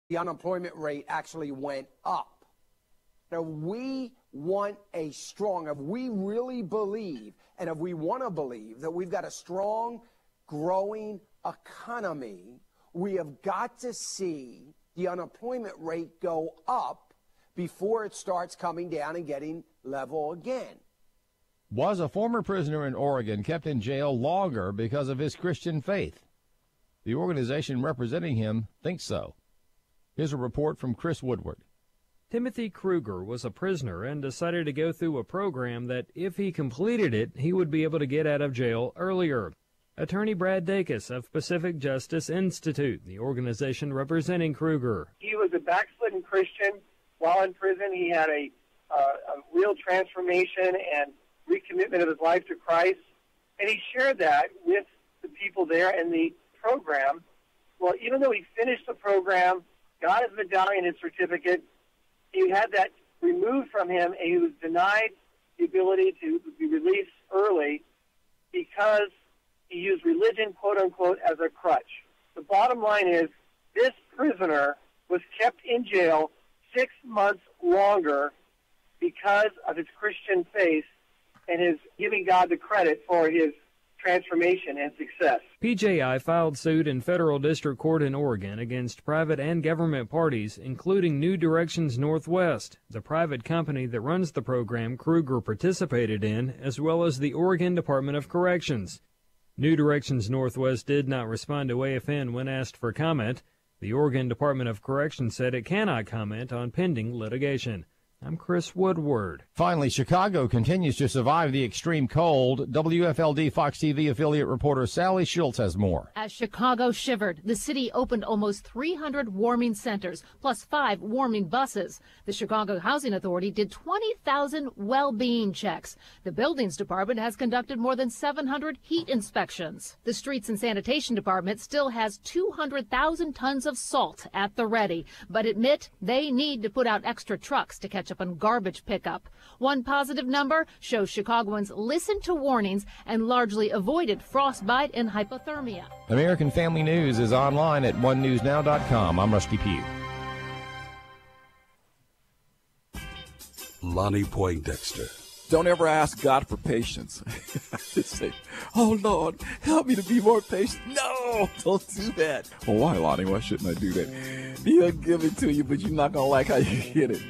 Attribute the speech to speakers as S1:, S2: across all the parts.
S1: the unemployment rate actually went up. Now, we want a strong, if we really believe, and if we want to believe that we've got a strong, growing economy, we have got to see the unemployment rate go up before it starts coming down and getting level again.
S2: Was a former prisoner in Oregon kept in jail longer because of his Christian faith? The organization representing him thinks so. Here's a report from Chris Woodward.
S3: Timothy Kruger was a prisoner and decided to go through a program that, if he completed it, he would be able to get out of jail earlier. Attorney Brad Dacus of Pacific Justice Institute, the organization representing Kruger.
S4: He was a backslidden Christian. While in prison, he had a real transformation and recommitment of his life to Christ, and he shared that with the people there in the program. Well, even though he finished the program, got his medallion and certificate, he had that removed from him, and he was denied the ability to be released early because he used religion, quote-unquote, as a crutch. The bottom line is this prisoner was kept in jail 6 months longer because of his Christian faith and his giving God the credit for his transformation and success.
S3: PJI filed suit in federal district court in Oregon against private and government parties, including New Directions Northwest, the private company that runs the program Kruger participated in, as well as the Oregon Department of Corrections. New Directions Northwest did not respond to AFN when asked for comment. The Oregon Department of Corrections said it cannot comment on pending litigation. I'm Chris Woodward.
S2: Finally, Chicago continues to survive the extreme cold. WFLD Fox TV affiliate reporter Sally Schultz has more.
S5: As Chicago shivered, the city opened almost 300 warming centers, plus 5 warming buses. The Chicago Housing Authority did 20,000 well-being checks. The Buildings Department has conducted more than 700 heat inspections. The Streets and Sanitation Department still has 200,000 tons of salt at the ready, but admit they need to put out extra trucks to catch up on garbage pickup. One positive number shows Chicagoans listened to warnings and largely avoided frostbite and hypothermia.
S2: American Family News is online at onenewsnow.com. I'm Rusty Pugh.
S6: Lonnie Poindexter.
S7: Don't ever ask God for patience. Just say, oh, Lord, help me to be more patient. No, don't do that. Well, why, Lonnie? Why shouldn't I do that? He'll give it to you, but you're not going to like how you get it.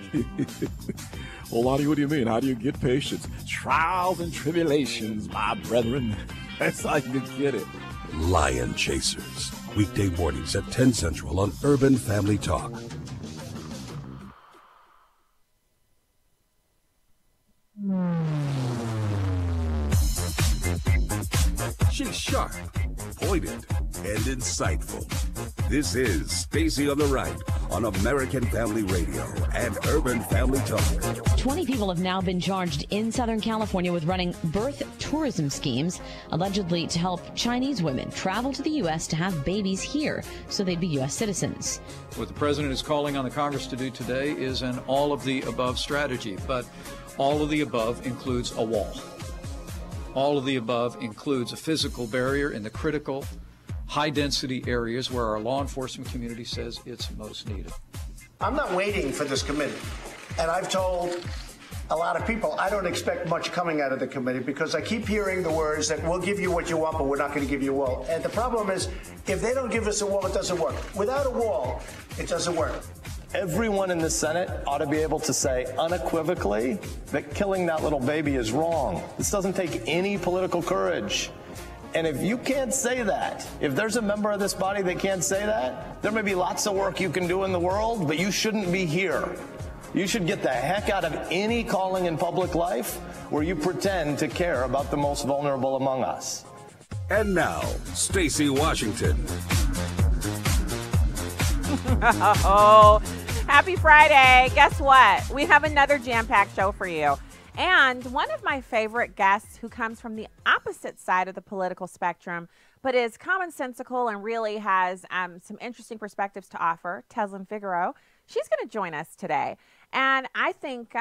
S7: Well, Lonnie, what do you mean? How do you get patience? Trials and tribulations, my brethren. That's how you get it.
S6: Lion Chasers. Weekday mornings at 10 Central on Urban Family Talk. She's sharp, pointed, and insightful. This is Stacy on the Right on American Family Radio and Urban Family Talk.
S8: 20 people have now been charged in Southern California with running birth tourism schemes, allegedly to help Chinese women travel to the U.S. to have babies here so they'd be U.S. citizens.
S9: What the president is calling on the Congress to do today is an all-of-the-above strategy, but all of the above includes a wall. All of the above includes a physical barrier in the critical, high-density areas where our law enforcement community says it's most needed.
S10: I'm not waiting for this committee, and I've told a lot of people I don't expect much coming out of the committee because I keep hearing the words that we'll give you what you want, but we're not going to give you a wall. And the problem is, if they don't give us a wall, it doesn't work. Without a wall, it doesn't work.
S11: Everyone in the Senate ought to be able to say unequivocally that killing that little baby is wrong. This doesn't take any political courage. And if you can't say that, if there's a member of this body that can't say that, there may be lots of work you can do in the world, but you shouldn't be here. You should get the heck out of any calling in public life where you pretend to care about the most vulnerable among us.
S6: And now, Stacy Washington.
S12: Oh, happy Friday. Guess what? We have another jam-packed show for you. And one of my favorite guests who comes from the opposite side of the political spectrum, but is commonsensical and really has some interesting perspectives to offer, Tezlyn Figaro. She's going to join us today. And I think,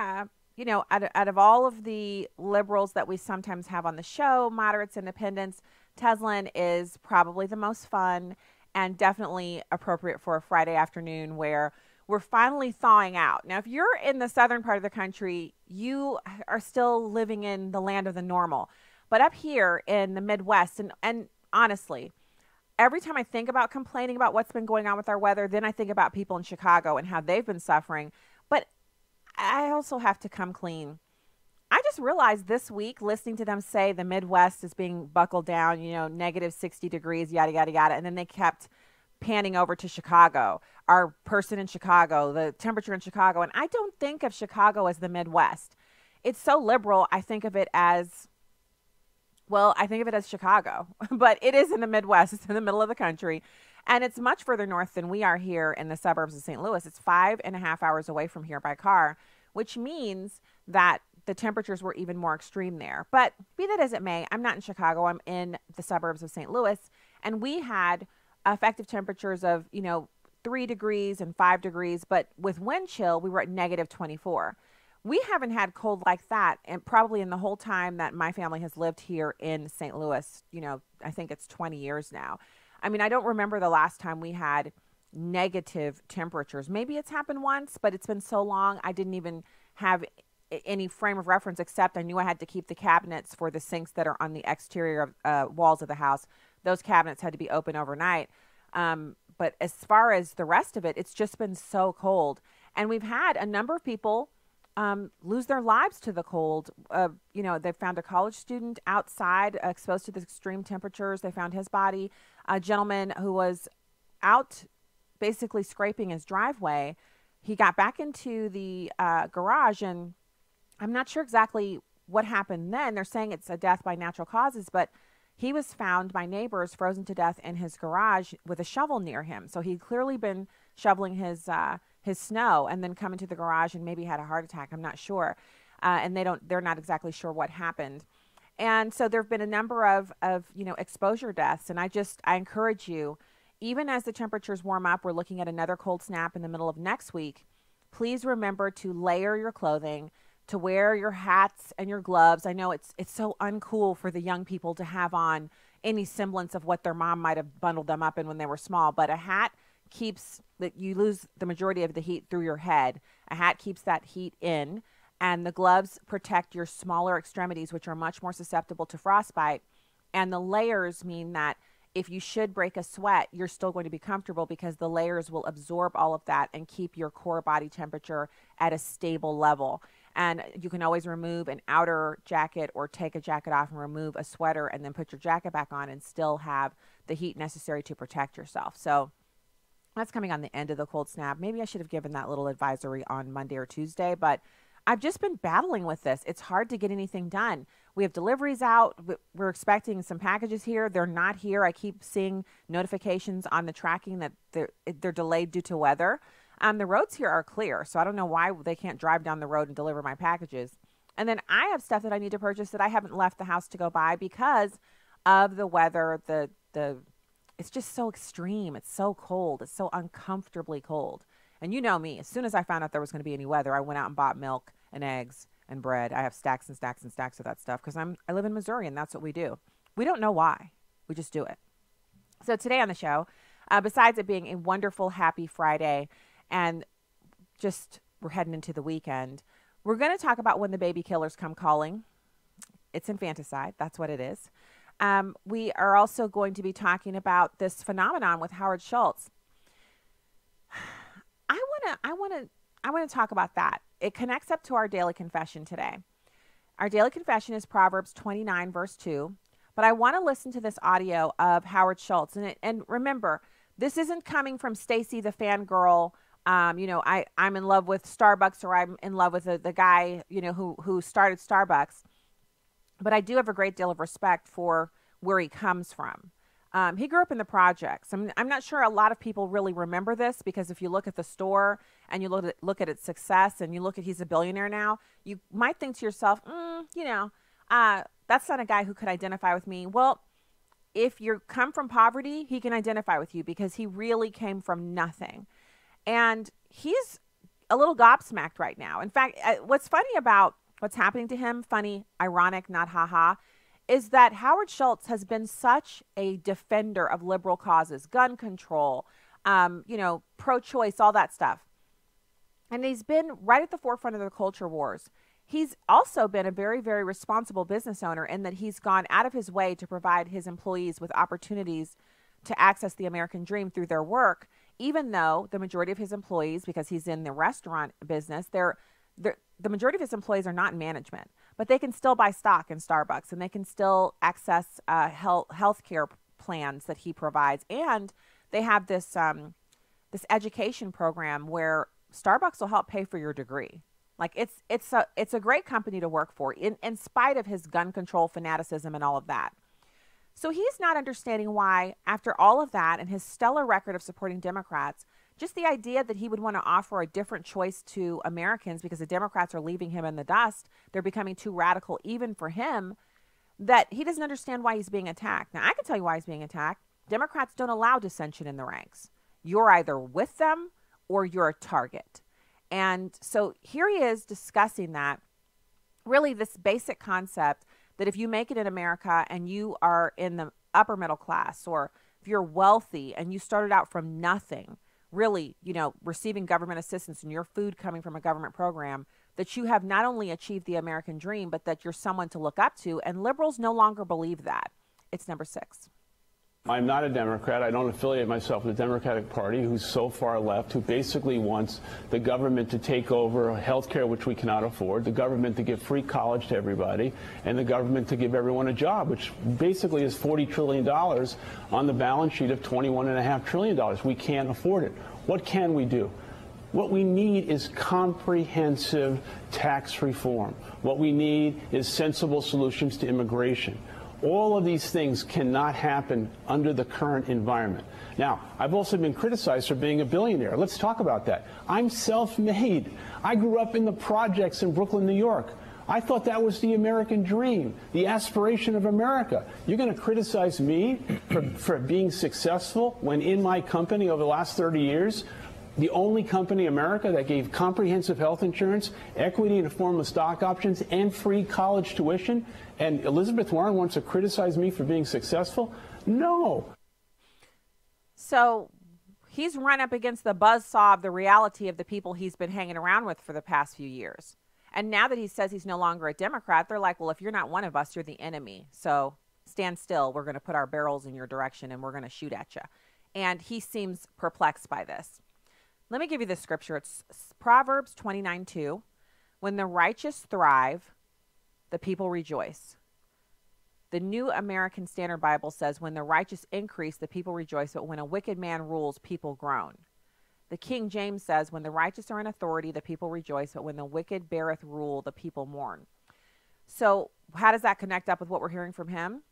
S12: you know, out of all of the liberals that we sometimes have on the show, moderates, independents, Tezlyn is probably the most fun and definitely appropriate for a Friday afternoon where we're finally thawing out. Now, if you're in the southern part of the country, you are still living in the land of the normal. But up here in the Midwest, and honestly, every time I think about complaining about what's been going on with our weather, then I think about people in Chicago and how they've been suffering. But I also have to come clean. I just realized this week, listening to them say the Midwest is being buckled down, negative 60 degrees, yada, yada, yada. And then they kept panning over to Chicago, our person in Chicago, the temperature in Chicago. And I don't think of Chicago as the Midwest. It's so liberal. I think of it as, Chicago, but it is in the Midwest. It's in the middle of the country. And it's much further north than we are here in the suburbs of St. Louis. It's 5.5 hours away from here by car, which means that the temperatures were even more extreme there. But be that as it may, I'm not in Chicago. I'm in the suburbs of St. Louis. And we had effective temperatures of, 3 degrees and 5 degrees. But with wind chill, we were at negative 24. We haven't had cold like that, and probably in the whole time that my family has lived here in St. Louis. I think it's 20 years now. I mean, I don't remember the last time we had negative temperatures. Maybe it's happened once, but it's been so long, I didn't even have any frame of reference, except I knew I had to keep the cabinets for the sinks that are on the exterior of walls of the house. Those cabinets had to be open overnight. But as far as the rest of it, it's just been so cold. And we've had a number of people lose their lives to the cold. They found a college student outside exposed to the extreme temperatures. They found his body. A gentleman who was out basically scraping his driveway. He got back into the garage, and I'm not sure exactly what happened then. They're saying it's a death by natural causes, but he was found by neighbors frozen to death in his garage with a shovel near him. So he'd clearly been shoveling his snow and then come into the garage and maybe had a heart attack. I'm not sure. And they're not exactly sure what happened. And so there've been a number of exposure deaths. And I encourage you, even as the temperatures warm up, we're looking at another cold snap in the middle of next week. Please remember to layer your clothing, to wear your hats and your gloves. I know it's so uncool for the young people to have on any semblance of what their mom might have bundled them up in when they were small, but a hat keeps that you lose the majority of the heat through your head. A hat keeps that heat in, and the gloves protect your smaller extremities, which are much more susceptible to frostbite. And the layers mean that if you should break a sweat, you're still going to be comfortable because the layers will absorb all of that and keep your core body temperature at a stable level. And you can always remove an outer jacket or take a jacket off and remove a sweater and then put your jacket back on and still have the heat necessary to protect yourself. So that's coming on the end of the cold snap. Maybe I should have given that little advisory on Monday or Tuesday, but I've just been battling with this. It's hard to get anything done. We have deliveries out. We're expecting some packages here. They're not here. I keep seeing notifications on the tracking that they're delayed due to weather. The roads here are clear, so I don't know why they can't drive down the road and deliver my packages. And then I have stuff that I need to purchase that I haven't left the house to go buy because of the weather. It's just so extreme. It's so cold. It's so uncomfortably cold. And you know me, as soon as I found out there was going to be any weather, I went out and bought milk and eggs and bread. I have stacks and stacks and stacks of that stuff because I live in Missouri, and that's what we do. We don't know why. We just do it. So today on the show, besides it being a wonderful, happy Friday, and just we're heading into the weekend, we're going to talk about when the baby killers come calling. It's infanticide. That's what it is. We are also going to be talking about this phenomenon with Howard Schultz. I want to talk about that. It connects up to our daily confession today. Our daily confession is Proverbs 29, verse 2. But I want to listen to this audio of Howard Schultz. And remember, this isn't coming from Stacy the fangirl. I'm in love with Starbucks, or I'm in love with the guy, who started Starbucks. But I do have a great deal of respect for where he comes from. He grew up in the projects. I'm not sure a lot of people really remember this, because if you look at the store and you look at its success and you look at he's a billionaire now, you might think to yourself, that's not a guy who could identify with me. Well, if you come from poverty, he can identify with you because he really came from nothing. And he's a little gobsmacked right now. In fact, what's funny about what's happening to him, funny, ironic, not haha, is that Howard Schultz has been such a defender of liberal causes, gun control, pro-choice, all that stuff. And he's been right at the forefront of the culture wars. He's also been a very, very responsible business owner in that he's gone out of his way to provide his employees with opportunities to access the American dream through their work, even though the majority of his employees, because he's in the restaurant business, the majority of his employees are not in management, but they can still buy stock in Starbucks and they can still access health care plans that he provides. And they have this education program where Starbucks will help pay for your degree. Like it's a great company to work for in spite of his gun control fanaticism and all of that. So he's not understanding why, after all of that and his stellar record of supporting Democrats, just the idea that he would want to offer a different choice to Americans because the Democrats are leaving him in the dust, they're becoming too radical even for him, that he doesn't understand why he's being attacked. Now, I can tell you why he's being attacked. Democrats don't allow dissension in the ranks. You're either with them or you're a target. And so here he is discussing that, really this basic concept that if you make it in America and you are in the upper middle class, or if you're wealthy and you started out from nothing, really, receiving government assistance and your food coming from a government program, that you have not only achieved the American dream, but that you're someone to look up to. And liberals no longer believe that. It's number 6.
S13: I'm not a Democrat. I don't affiliate myself with the Democratic Party, who's so far left, who basically wants the government to take over health care, which we cannot afford, the government to give free college to everybody, and the government to give everyone a job, which basically is $40 trillion on the balance sheet of $21.5 trillion. We can't afford it. What can we do? What we need is comprehensive tax reform. What we need is sensible solutions to immigration. All of these things cannot happen under the current environment. Now, I've also been criticized for being a billionaire. Let's talk about that. I'm self-made. I grew up in the projects in Brooklyn, New York. I thought that was the American dream, the aspiration of America. You're going to criticize me for being successful when in my company over the last 30 years, the only company in America that gave comprehensive health insurance, equity in the form of stock options, and free college tuition, and Elizabeth Warren wants to criticize me for being successful? No.
S12: So he's run up against the buzzsaw of the reality of the people he's been hanging around with for the past few years. And now that he says he's no longer a Democrat, they're like, well, if you're not one of us, you're the enemy. So stand still. We're going to put our barrels in your direction and we're going to shoot at you. And he seems perplexed by this. Let me give you the scripture. It's Proverbs 29:2. When the righteous thrive, the people rejoice. The New American Standard Bible says, when the righteous increase, the people rejoice, but when a wicked man rules, people groan. The King James says, when the righteous are in authority, the people rejoice, but when the wicked beareth rule, the people mourn. So how does that connect up with what we're hearing from him?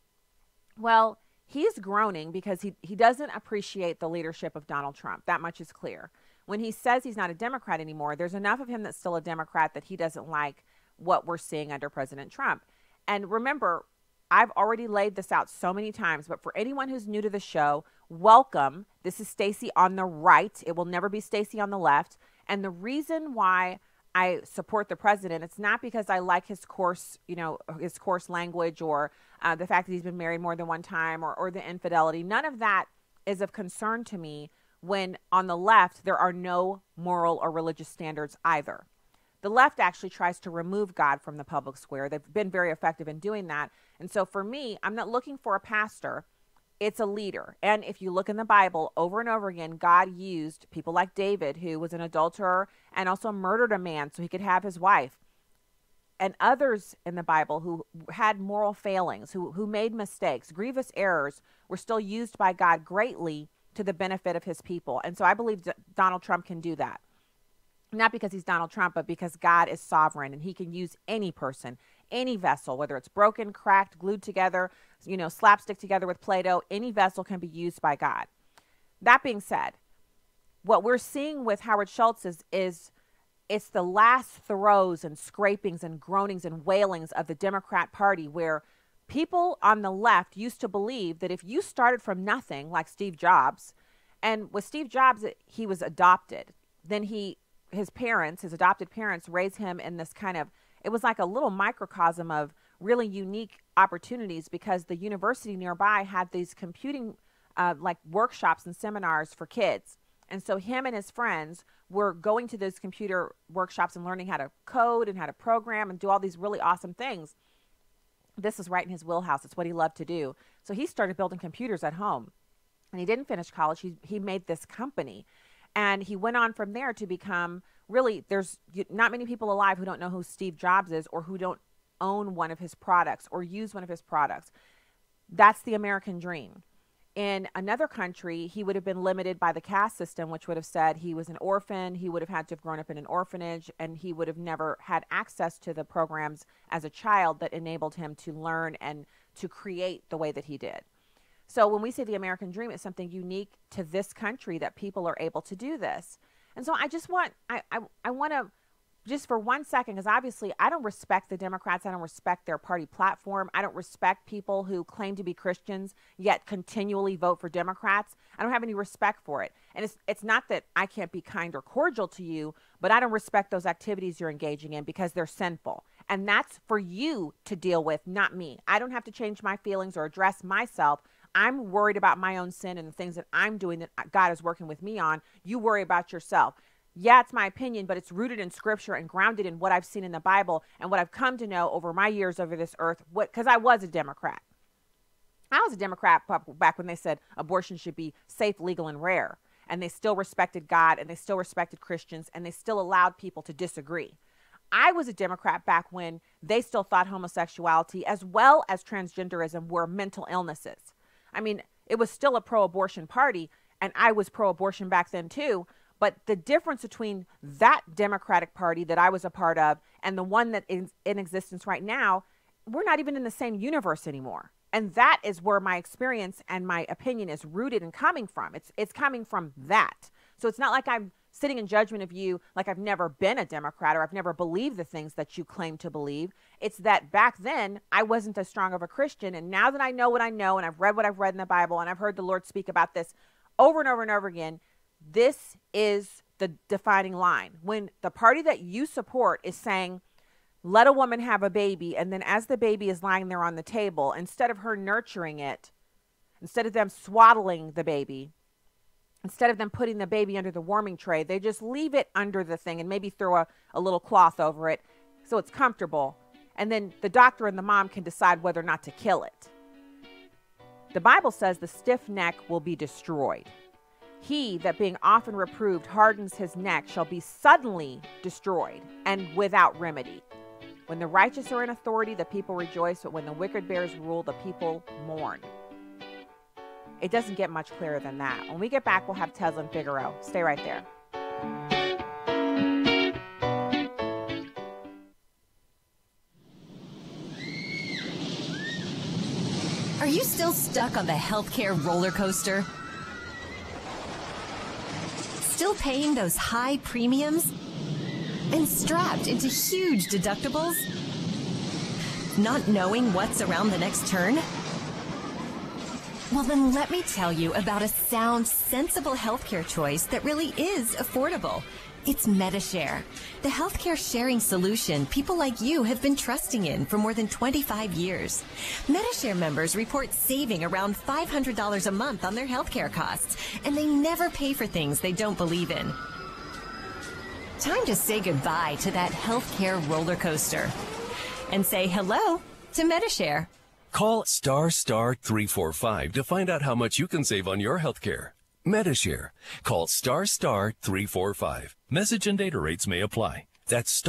S12: Well, he's groaning because he doesn't appreciate the leadership of Donald Trump. That much is clear. When he says he's not a Democrat anymore, there's enough of him that's still a Democrat that he doesn't like what we're seeing under President Trump. And remember, I've already laid this out so many times, but for anyone who's new to the show, welcome. This is Stacey on the right. It will never be Stacey on the left. And the reason why I support the president, it's not because I like his coarse, his coarse language or the fact that he's been married more than one time or the infidelity. None of that is of concern to me when on the left, there are no moral or religious standards either. The left actually tries to remove God from the public square. They've been very effective in doing that. And so for me, I'm not looking for a pastor. It's a leader. And if you look in the Bible over and over again, God used people like David, who was an adulterer and also murdered a man so he could have his wife. And others in the Bible who had moral failings, who made mistakes, grievous errors, were still used by God greatly to the benefit of his people. And so I believe Donald Trump can do that. Not because he's Donald Trump, but because God is sovereign and he can use any person, any vessel, whether it's broken, cracked, glued together, slapstick together with Play-Doh, any vessel can be used by God. That being said, what we're seeing with Howard Schultz is it's the last throes and scrapings and groanings and wailings of the Democrat Party, where people on the left used to believe that if you started from nothing, like Steve Jobs, and with Steve Jobs, he was adopted, then his adopted parents raised him in this kind of, it was like a little microcosm of really unique opportunities because the university nearby had these computing like workshops and seminars for kids. And so him and his friends were going to those computer workshops and learning how to code and how to program and do all these really awesome things. This is right in his wheelhouse. It's what he loved to do. So he started building computers at home. And he didn't finish college. He made this company. And he went on from there to become, really, there's not many people alive who don't know who Steve Jobs is or who don't own one of his products or use one of his products. That's the American dream. In another country, he would have been limited by the caste system, which would have said he was an orphan, he would have had to have grown up in an orphanage, and he would have never had access to the programs as a child that enabled him to learn and to create the way that he did. So when we say the American dream, it's something unique to this country that people are able to do this. And so I just want, I want to, just for 1 second, because obviously I don't respect the Democrats. I don't respect their party platform. I don't respect people who claim to be Christians yet continually vote for Democrats. I don't have any respect for it. And it's not that I can't be kind or cordial to you, but I don't respect those activities you're engaging in because they're sinful. And that's for you to deal with, not me. I don't have to change my feelings or address myself. I'm worried about my own sin and the things that I'm doing that God is working with me on. You worry about yourself. Yeah, it's my opinion, but it's rooted in Scripture and grounded in what I've seen in the Bible and what I've come to know over my years over this earth, because I was a Democrat. I was a Democrat back when they said abortion should be safe, legal, and rare. And they still respected God, and they still respected Christians, and they still allowed people to disagree. I was a Democrat back when they still thought homosexuality as well as transgenderism were mental illnesses. I mean, it was still a pro-abortion party, and I was pro-abortion back then too. But the difference between that Democratic Party that I was a part of and the one that is in existence right now, we're not even in the same universe anymore. And that is where my experience and my opinion is rooted and coming from. It's coming from that. So it's not like I'm sitting in judgment of you like I've never been a Democrat or I've never believed the things that you claim to believe. It's that back then I wasn't as strong of a Christian. And now that I know what I know and I've read what I've read in the Bible and I've heard the Lord speak about this over and over and over again, this is the defining line. When the party that you support is saying, let a woman have a baby, and then as the baby is lying there on the table, instead of her nurturing it, instead of them swaddling the baby, instead of them putting the baby under the warming tray, they just leave it under the thing and maybe throw a little cloth over it so it's comfortable. And then the doctor and the mom can decide whether or not to kill it. The Bible says the stiff neck will be destroyed. He that being often reproved hardens his neck shall be suddenly destroyed and without remedy. When the righteous are in authority, the people rejoice, but when the wicked bears rule, the people mourn. It doesn't get much clearer than that. When we get back, we'll have Tezlyn and Figaro. Stay right there.
S14: Are you still stuck on the healthcare roller coaster? Still paying those high premiums? And strapped into huge deductibles? Not knowing what's around the next turn? Well, then let me tell you about a sound, sensible healthcare choice that really is affordable. It's MediShare, the healthcare sharing solution people like you have been trusting in for more than 25 years. MediShare members report saving around $500 a month on their healthcare costs, and they never pay for things they don't believe in. Time to say goodbye to that healthcare roller coaster and say hello to MediShare.
S15: Call ** 345 to find out how much you can save on your healthcare. MediShare. Call ** 345. Message and data rates may apply. That's **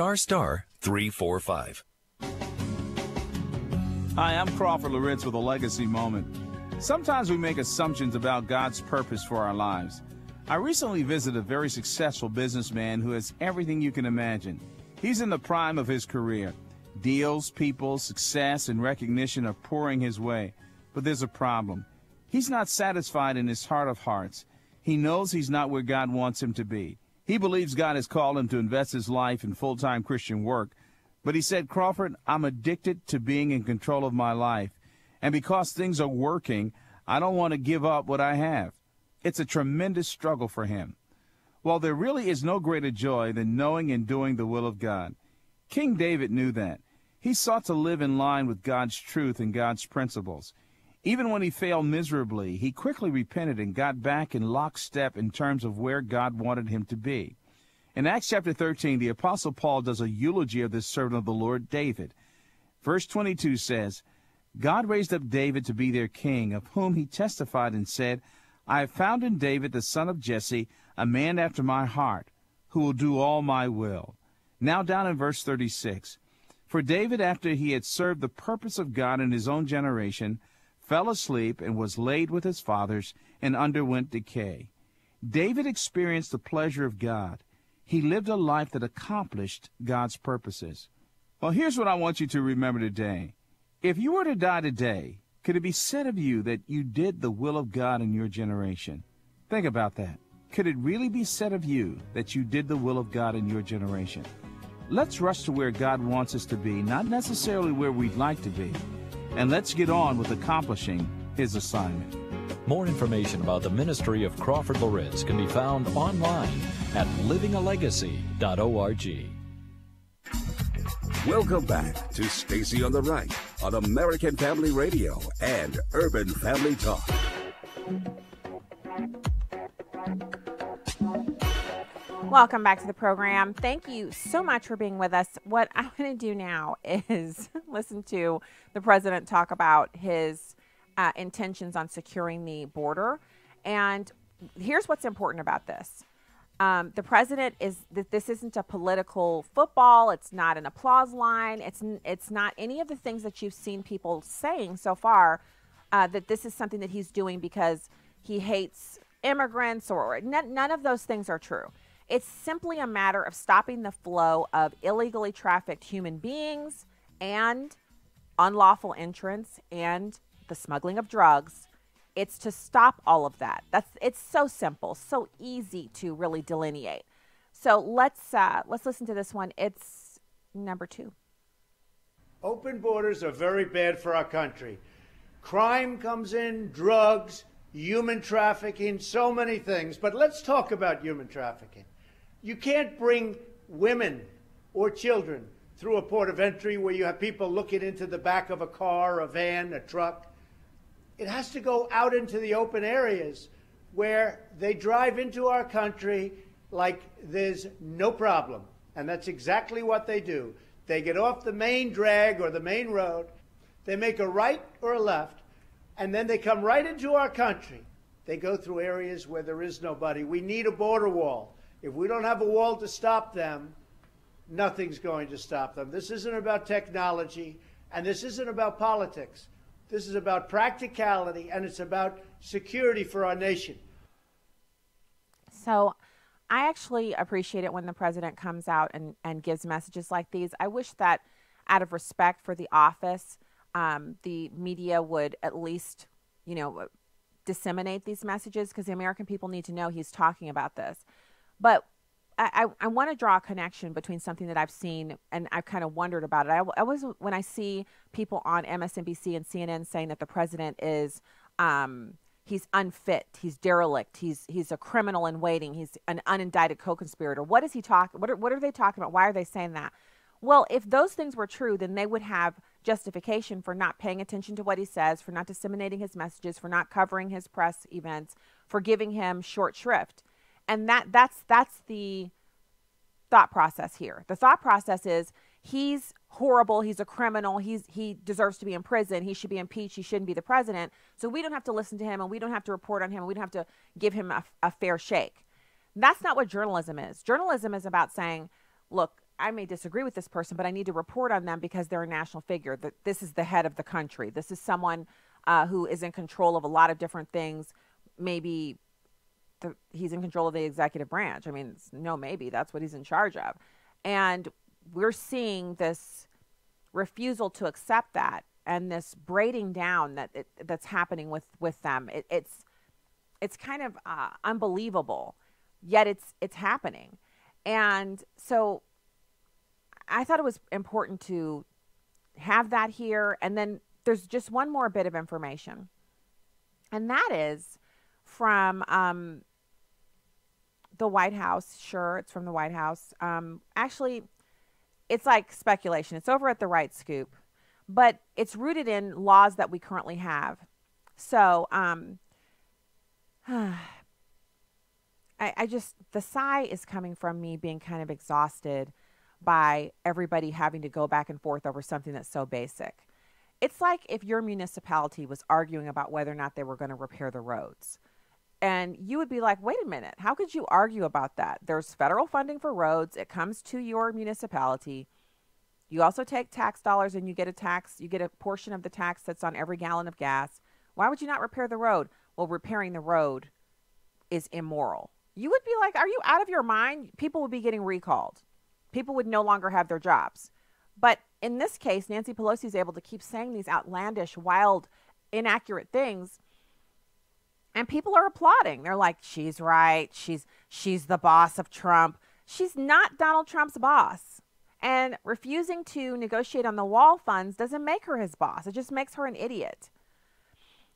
S15: 345.
S16: Hi, I'm Crawford Loritz with a legacy moment. Sometimes we make assumptions about God's purpose for our lives. I recently visited a very successful businessman who has everything you can imagine. He's in the prime of his career. Deals, people, success, and recognition are pouring his way. But there's a problem. He's not satisfied in his heart of hearts. He knows he's not where God wants him to be. He believes God has called him to invest his life in full-time Christian work. But he said, Crawford, I'm addicted to being in control of my life. And because things are working, I don't want to give up what I have. It's a tremendous struggle for him. Well, there really is no greater joy than knowing and doing the will of God. King David knew that. He sought to live in line with God's truth and God's principles. Even when he failed miserably, he quickly repented and got back in lockstep in terms of where God wanted him to be. In Acts chapter 13, the Apostle Paul does a eulogy of this servant of the Lord, David. Verse 22 says, God raised up David to be their king, of whom he testified and said, I have found in David the son of Jesse, a man after my heart, who will do all my will. Now down in verse 36, for David, after he had served the purpose of God in his own generation, fell asleep and was laid with his fathers and underwent decay. David experienced the pleasure of God. He lived a life that accomplished God's purposes. Well, here's what I want you to remember today. If you were to die today, could it be said of you that you did the will of God in your generation? Think about that. Could it really be said of you that you did the will of God in your generation? Let's rush to where God wants us to be, not necessarily where we'd like to be. And let's get on with accomplishing his assignment.
S17: More information about the ministry of Crawford Loritz can be found online at livingalegacy.org.
S6: Welcome back to Stacy on the Right on American Family Radio and Urban Family Talk.
S12: Welcome back to the program. Thank you so much for being with us. What I'm going to do now is listen to the president talk about his intentions on securing the border. And here's what's important about this. The president is that this isn't a political football. It's not an applause line. It's not any of the things that you've seen people saying so far, that this is something that he's doing because he hates immigrants or none of those things are true. It's simply a matter of stopping the flow of illegally trafficked human beings and unlawful entrance and the smuggling of drugs. It's to stop all of that. It's so simple, so easy to really delineate. So let's listen to this one. It's number 2.
S10: Open borders are very bad for our country. Crime comes in, drugs, human trafficking, so many things. But let's talk about human trafficking. You can't bring women or children through a port of entry where you have people looking into the back of a car, a van, a truck. It has to go out into the open areas where they drive into our country like there's no problem. And that's exactly what they do. They get off the main drag or the main road, they make a right or a left, and then they come right into our country. They go through areas where there is nobody. We need a border wall. If we don't have a wall to stop them, nothing's going to stop them. This isn't about technology, and this isn't about politics. This is about practicality, and it's about security for our nation.
S12: So I actually appreciate it when the president comes out and gives messages like these. I wish that out of respect for the office, the media would at least, disseminate these messages, because the American people need to know he's talking about this. But I want to draw a connection between something that I've seen and I've kind of wondered about it. I always, when I see people on MSNBC and CNN saying that the president is, he's unfit, he's derelict, he's a criminal in waiting, he's an unindicted co-conspirator. What is he talking? What are they talking about? Why are they saying that? Well, if those things were true, then they would have justification for not paying attention to what he says, for not disseminating his messages, for not covering his press events, for giving him short shrift. And that's the thought process here. The thought process is he's horrible, he's a criminal, he deserves to be in prison, he should be impeached, he shouldn't be the president. So we don't have to listen to him, and we don't have to report on him, and we don't have to give him a fair shake. That's not what journalism is. Journalism is about saying, look, I may disagree with this person, but I need to report on them because they're a national figure. That this is the head of the country. This is someone who is in control of a lot of different things. Maybe he's in control of the executive branch. I mean, maybe that's what he's in charge of. And we're seeing this refusal to accept that, and this braiding down that's happening with them. It's kind of unbelievable, yet it's happening. And so I thought it was important to have that here. And then there's just one more bit of information, and that is from the White House. Sure, it's from the White House. Actually, it's like speculation. It's over at the Right Scoop, but it's rooted in laws that we currently have. So, I just, the sigh is coming from me being kind of exhausted by everybody having to go back and forth over something that's so basic. It's like if your municipality was arguing about whether or not they were going to repair the roads. And you would be like, wait a minute, how could you argue about that? There's federal funding for roads. It comes to your municipality. You also take tax dollars and you get a portion of the tax that's on every gallon of gas. Why would you not repair the road? Well, repairing the road is immoral. You would be like, are you out of your mind? People would be getting recalled. People would no longer have their jobs. But in this case, Nancy Pelosi is able to keep saying these outlandish, wild, inaccurate things. And people are applauding. They're like, she's right. She's the boss of Trump. She's not Donald Trump's boss. And refusing to negotiate on the wall funds doesn't make her his boss. It just makes her an idiot.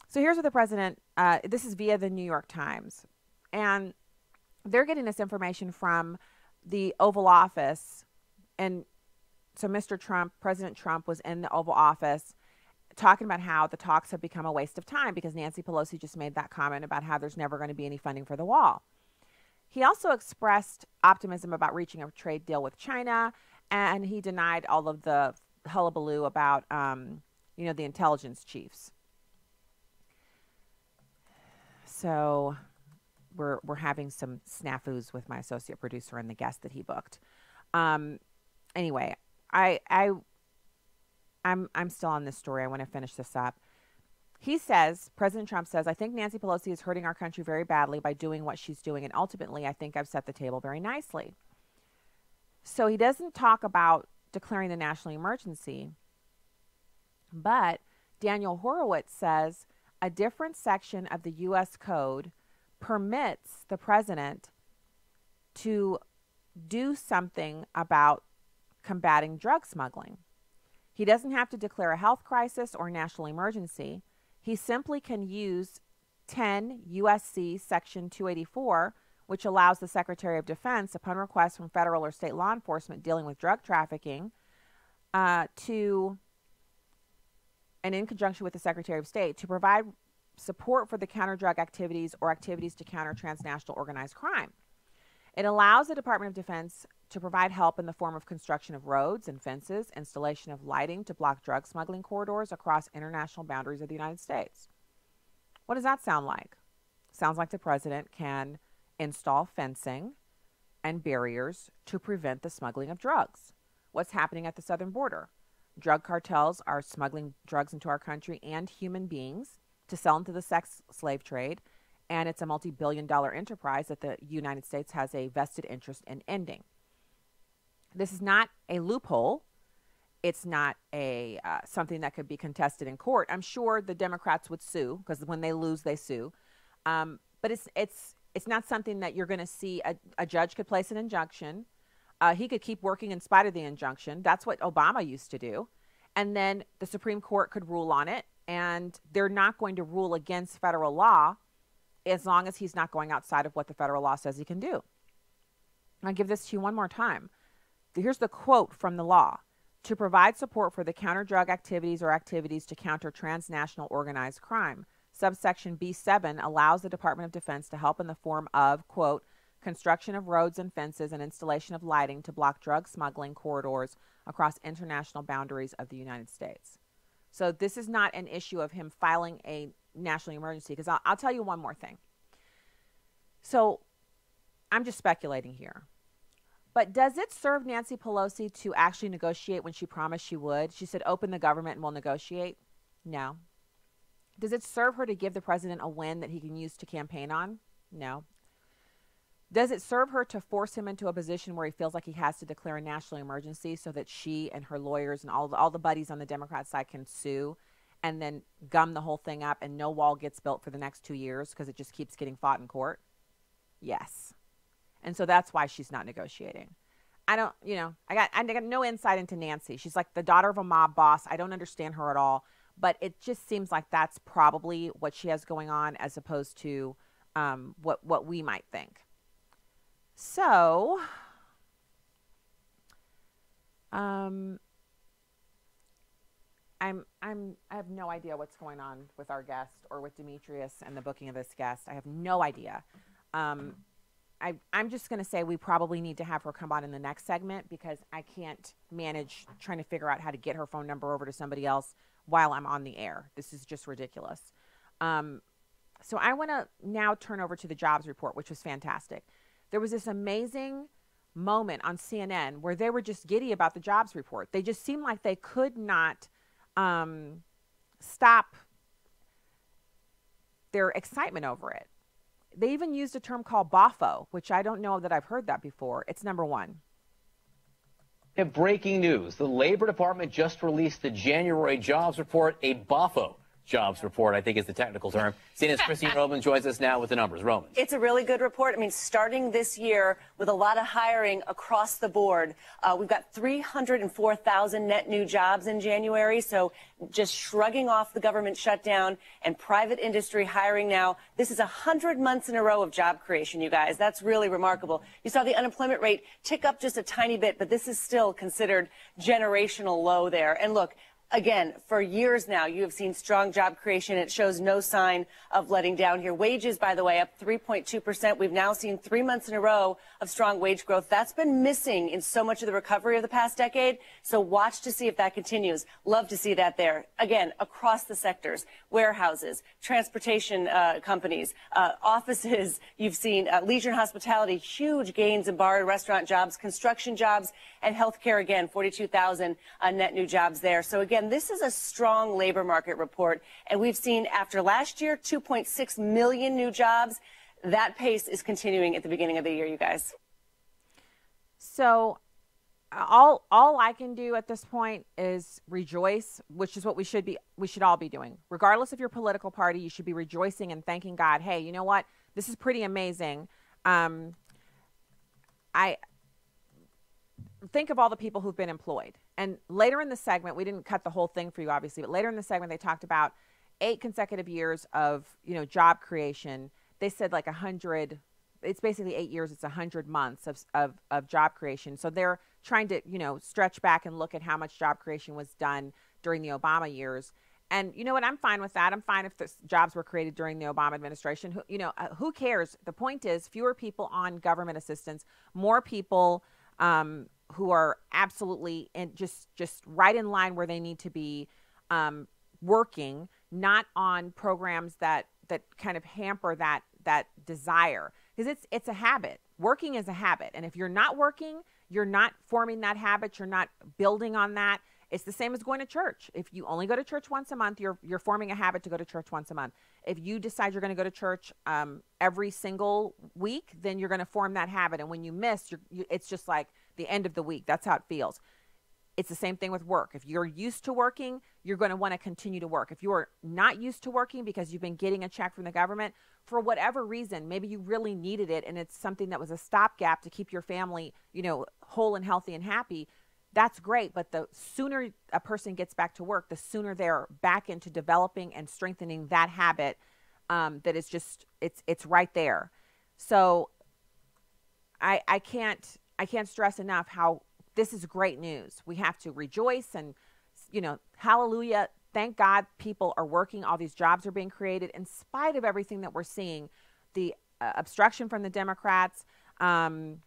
S12: So here's what the president, this is via the New York Times. And they're getting this information from the Oval Office. And so Mr. Trump, President Trump, was in the Oval Office talking about how the talks have become a waste of time because Nancy Pelosi just made that comment about how there's never going to be any funding for the wall. He also expressed optimism about reaching a trade deal with China, and he denied all of the hullabaloo about, the intelligence chiefs. So we're having some snafus with my associate producer and the guest that he booked. Anyway, I'm still on this story. I want to finish this up. He says, President Trump says, I think Nancy Pelosi is hurting our country very badly by doing what she's doing. And ultimately, I think I've set the table very nicely. So he doesn't talk about declaring the national emergency. But Daniel Horowitz says a different section of the U.S. Code permits the president to do something about combating drug smuggling. He doesn't have to declare a health crisis or national emergency. He simply can use 10 U.S.C. Section 284, which allows the Secretary of Defense, upon request from federal or state law enforcement dealing with drug trafficking, and in conjunction with the Secretary of State, to provide support for the counter-drug activities or activities to counter transnational organized crime. It allows the Department of Defense to provide help in the form of construction of roads and fences, installation of lighting to block drug smuggling corridors across international boundaries of the United States. What does that sound like? Sounds like the president can install fencing and barriers to prevent the smuggling of drugs. What's happening at the southern border? Drug cartels are smuggling drugs into our country and human beings to sell into the sex slave trade, and it's a multi-billion-dollar enterprise that the United States has a vested interest in ending. This is not a loophole. It's not a something that could be contested in court. I'm sure the Democrats would sue because when they lose, they sue. But it's not something that you're going to see. A judge could place an injunction. He could keep working in spite of the injunction. That's what Obama used to do. And then the Supreme Court could rule on it. And they're not going to rule against federal law as long as he's not going outside of what the federal law says he can do. I'll give this to you one more time. Here's the quote from the law. To provide support for the counter-drug activities or activities to counter transnational organized crime. Subsection B7 allows the Department of Defense to help in the form of, quote, construction of roads and fences and installation of lighting to block drug smuggling corridors across international boundaries of the United States. So this is not an issue of him filing a national emergency, because I'll tell you one more thing. So I'm just speculating here. But does it serve Nancy Pelosi to actually negotiate when she promised she would? She said, open the government and we'll negotiate. No. Does it serve her to give the president a win that he can use to campaign on? No. Does it serve her to force him into a position where he feels like he has to declare a national emergency so that she and her lawyers and all the buddies on the Democrat side can sue and then gum the whole thing up and no wall gets built for the next 2 years because it just keeps getting fought in court? Yes. And so that's why she's not negotiating. I got no insight into Nancy. She's like the daughter of a mob boss. I don't understand her at all. But it just seems like that's probably what she has going on as opposed to what we might think. So I have no idea what's going on with our guest or with Demetrius and the booking of this guest. I have no idea. I'm just going to say we probably need to have her come on in the next segment because I can't manage trying to figure out how to get her phone number over to somebody else while I'm on the air. This is just ridiculous. So I want to now turn over to the jobs report, which was fantastic. There was this amazing moment on CNN where they were just giddy about the jobs report. They just seemed like they could not stop their excitement over it. They even used a term called BOFO, which I don't know that I've heard that before. It's number one.
S18: Breaking news. The Labor Department just released the January jobs report, a BOFO jobs report, I think is the technical term. CNN's Christine Roman joins us now with the numbers. Roman.
S19: It's a really good report. I mean, starting this year with a lot of hiring across the board, we've got 304,000 net new jobs in January. So just shrugging off the government shutdown and private industry hiring now. This is 100 months in a row of job creation, you guys. That's really remarkable. You saw the unemployment rate tick up just a tiny bit, but this is still considered generational low there. And look, again, for years now, you have seen strong job creation. It shows no sign of letting down here. Wages, by the way, up 3.2%. We've now seen 3 months in a row of strong wage growth. That's been missing in so much of the recovery of the past decade. So watch to see if that continues. Love to see that there. Again, across the sectors, warehouses, transportation companies, offices. You've seen leisure and hospitality, huge gains in bar and restaurant jobs, construction jobs, and healthcare, again, 42,000 net new jobs there. So again, this is a strong labor market report, and we've seen after last year 2.6 million new jobs. That pace is continuing at the beginning of the year, you guys.
S12: So all I can do at this point is rejoice, which is what we should all be doing. Regardless of your political party, you should be rejoicing and thanking God. Hey, you know what? This is pretty amazing. I think of all the people who've been employed. And later in the segment, we didn't cut the whole thing for you, obviously, but later in the segment, they talked about 8 consecutive years of, job creation. They said like 100, it's basically 8 years. It's 100 months of job creation. So they're trying to, stretch back and look at how much job creation was done during the Obama years. And you know what? I'm fine with that. I'm fine if the jobs were created during the Obama administration. Who cares? The point is fewer people on government assistance, more people who are absolutely just right in line where they need to be working, not on programs that kind of hamper that desire. Because it's a habit. Working is a habit. And if you're not working, you're not forming that habit, you're not building on that. It's the same as going to church. If you only go to church once a month, you're forming a habit to go to church once a month. If you decide you're going to go to church every single week, then you're going to form that habit. And when you miss, it's just like the end of the week. That's how it feels. It's the same thing with work. If you're used to working, you're going to want to continue to work. If you are not used to working because you've been getting a check from the government, for whatever reason, maybe you really needed it and it's something that was a stopgap to keep your family, whole and healthy and happy, that's great. But the sooner a person gets back to work, the sooner they're back into developing and strengthening that habit that is just, it's right there. So I can't stress enough how this is great news. We have to rejoice and, hallelujah. Thank God people are working. All these jobs are being created in spite of everything that we're seeing. The obstruction from the Democrats, all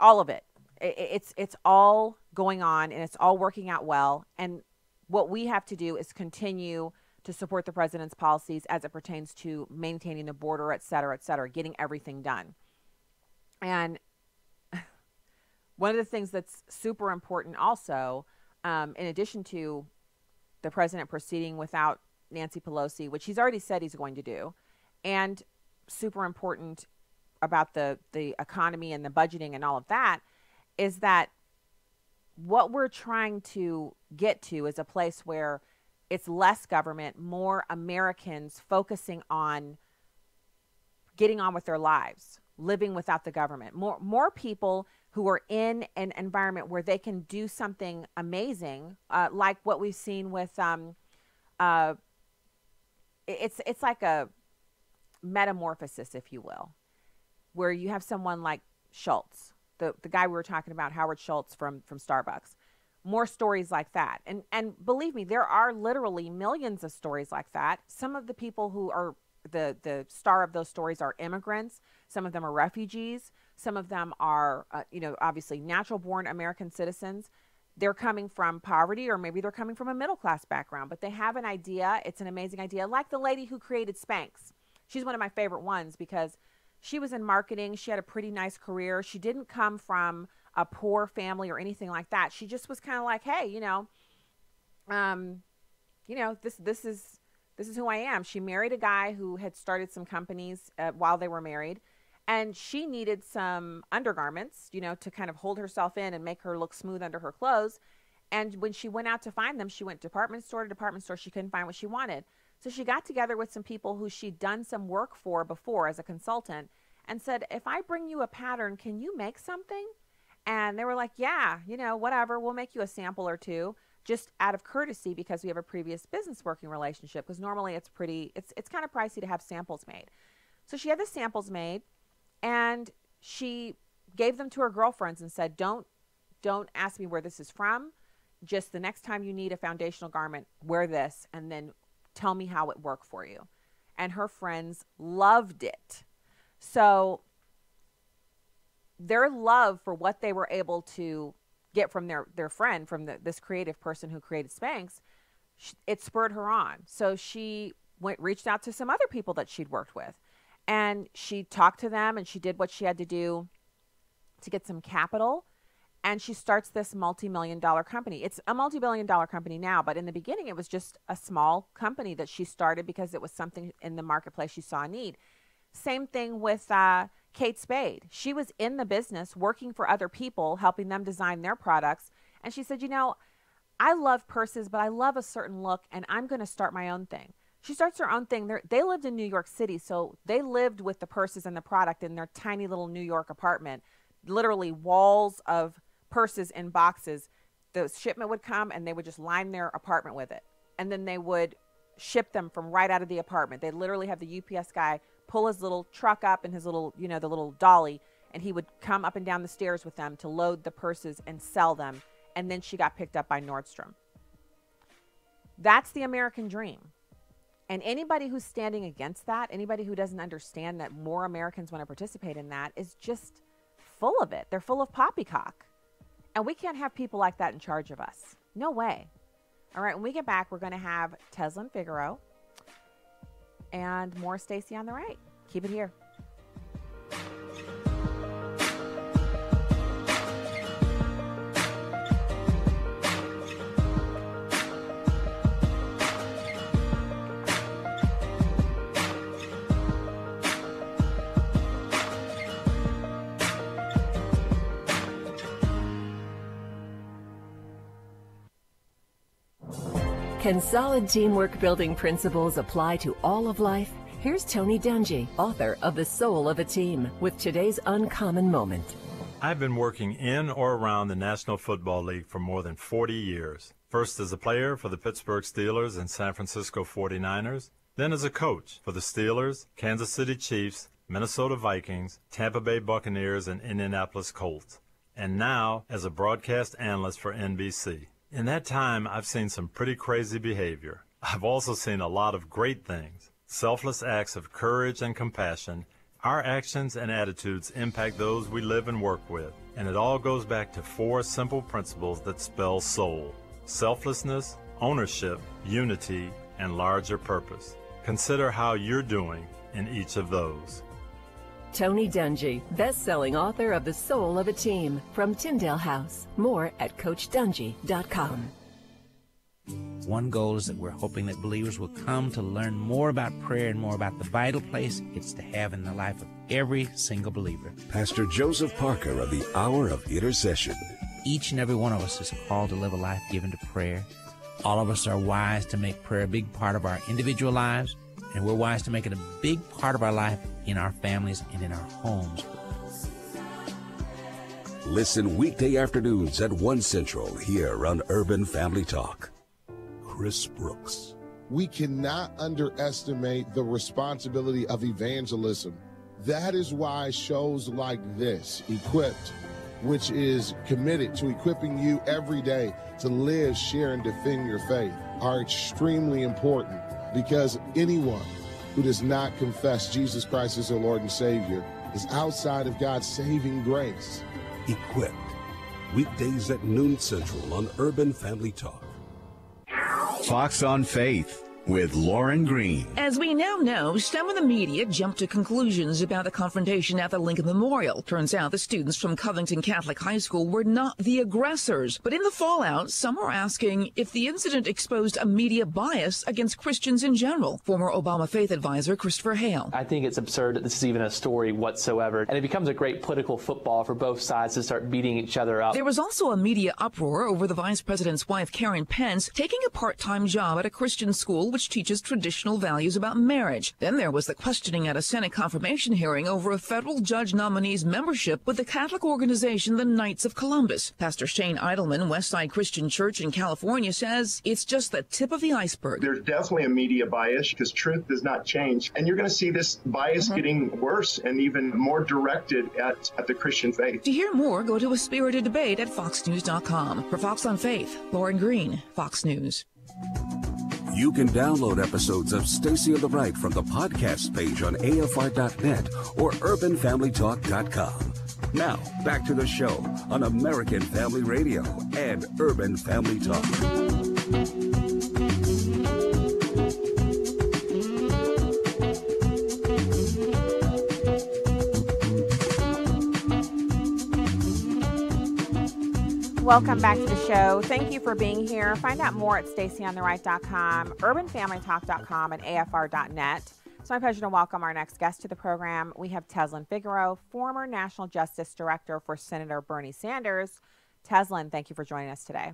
S12: of it. It's all going on and it's all working out well. And what we have to do is continue to support the president's policies as it pertains to maintaining the border, et cetera, getting everything done. And one of the things that's super important also, in addition to the president proceeding without Nancy Pelosi, which he's already said he's going to do, and super important about the economy and the budgeting and all of that, is that what we're trying to get to is a place where it's less government, more Americans focusing on getting on with their lives, living without the government, more people who are in an environment where they can do something amazing, like what we've seen with, it's like a metamorphosis, if you will, where you have someone like Schultz, the guy we were talking about, Howard Schultz from Starbucks. More stories like that. And believe me, there are literally millions of stories like that. Some of the people who are the star of those stories are immigrants. Some of them are refugees. Some of them are, obviously natural-born American citizens. They're coming from poverty, or maybe they're coming from a middle-class background, but they have an idea. It's an amazing idea, like the lady who created Spanx. She's one of my favorite ones because she was in marketing. She had a pretty nice career. She didn't come from a poor family or anything like that. She just was kind of like, hey, this is who I am. She married a guy who had started some companies while they were married, and she needed some undergarments, to kind of hold herself in and make her look smooth under her clothes. And when she went out to find them, she went department store to department store. She couldn't find what she wanted. So she got together with some people who she'd done some work for before as a consultant and said, if I bring you a pattern, can you make something? And they were like, yeah, whatever, we'll make you a sample or two, just out of courtesy because we have a previous business working relationship, because normally it's kind of pricey to have samples made. So she had the samples made, and she gave them to her girlfriends and said, don't ask me where this is from. Just the next time you need a foundational garment, wear this, and then tell me how it worked for you. And her friends loved it. So their love for what they were able to get from their friend, from this creative person who created Spanx, it spurred her on. So she reached out to some other people that she'd worked with, and she talked to them, and she did what she had to do to get some capital, and she starts this multi-million-dollar company. It's a multi-billion-dollar company now, but in the beginning it was just a small company that she started because it was something in the marketplace she saw a need. Same thing with Kate Spade. She was in the business working for other people, helping them design their products. And she said, I love purses, but I love a certain look, and I'm going to start my own thing. She starts her own thing. They lived in New York City, so they lived with the purses and the product in their tiny little New York apartment, literally walls of purses in boxes. The shipment would come, and they would just line their apartment with it. And then they would ship them from right out of the apartment. They'd literally have the UPS guy pull his little truck up and his little, the little dolly, and he would come up and down the stairs with them to load the purses and sell them. And then she got picked up by Nordstrom. That's the American dream. And anybody who's standing against that, anybody who doesn't understand that more Americans want to participate in that, is just full of it. They're full of poppycock. And we can't have people like that in charge of us. No way. All right, when we get back, we're going to have Tezlyn Figaro and more Stacey on the Right. Keep it here.
S20: Can solid teamwork building principles apply to all of life? Here's Tony Dungy, author of The Soul of a Team, with today's uncommon moment.
S21: I've been working in or around the National Football League for more than 40 years. First as a player for the Pittsburgh Steelers and San Francisco 49ers, then as a coach for the Steelers, Kansas City Chiefs, Minnesota Vikings, Tampa Bay Buccaneers, and Indianapolis Colts, and now as a broadcast analyst for NBC. In that time, I've seen some pretty crazy behavior. I've also seen a lot of great things, selfless acts of courage and compassion. Our actions and attitudes impact those we live and work with, and it all goes back to 4 simple principles that spell soul: selflessness, ownership, unity, and larger purpose. Consider how you're doing in each of those.
S20: Tony Dungy, best-selling author of The Soul of a Team, from Tyndale House. More at CoachDungy.com.
S22: One goal is that we're hoping that believers will come to learn more about prayer and more about the vital place it's to have in the life of every single believer.
S6: Pastor Joseph Parker of the Hour of Intercession.
S22: Each and every one of us is called to live a life given to prayer. All of us are wise to make prayer a big part of our individual lives, and we're wise to make it a big part of our life in our families and in our homes.
S6: Listen weekday afternoons at 1 Central here on Urban Family Talk. Chris Brooks.
S23: We cannot underestimate the responsibility of evangelism. That is why shows like this, Equipped, which is committed to equipping you every day to live, share, and defend your faith, are extremely important, because anyone who does not confess Jesus Christ as their Lord and Savior is outside of God's saving grace.
S6: Equipped. Weekdays at noon Central on Urban Family Talk.
S1: Fox on Faith with Lauren Green.
S3: As we now know, some of the media jumped to conclusions about the confrontation at the Lincoln Memorial. Turns out the students from Covington Catholic High School were not the aggressors. But in the fallout, some are asking if the incident exposed a media bias against Christians in general. Former Obama faith advisor Christopher Hale.
S4: I think it's absurd that this is even a story whatsoever. And it becomes a great political football for both sides to start beating each other up.
S3: There was also a media uproar over the vice president's wife, Karen Pence, taking a part-time job at a Christian school which teaches traditional values about marriage. Then there was the questioning at a Senate confirmation hearing over a federal judge nominee's membership with the Catholic organization the Knights of Columbus. Pastor Shane Eidelman, Westside Christian Church in California, says it's just the tip of the iceberg.
S24: There's definitely a media bias because truth does not change. And you're going to see this bias getting worse and even more directed at the Christian faith.
S3: To hear more, go to A Spirited Debate at foxnews.com. For Fox on Faith, Lauren Green, Fox News.
S6: You can download episodes of Stacy on the Right from the podcast page on AFR.net or UrbanFamilyTalk.com. Now, back to the show on American Family Radio and Urban Family Talk.
S12: Welcome back to the show. Thank you for being here. Find out more at StacyOnTheRight.com, UrbanFamilyTalk.com, and AFR.net. It's my pleasure to welcome our next guest to the program. We have Tezlyn Figaro, former National Justice Director for Senator Bernie Sanders. Tezlyn, thank you for joining us today.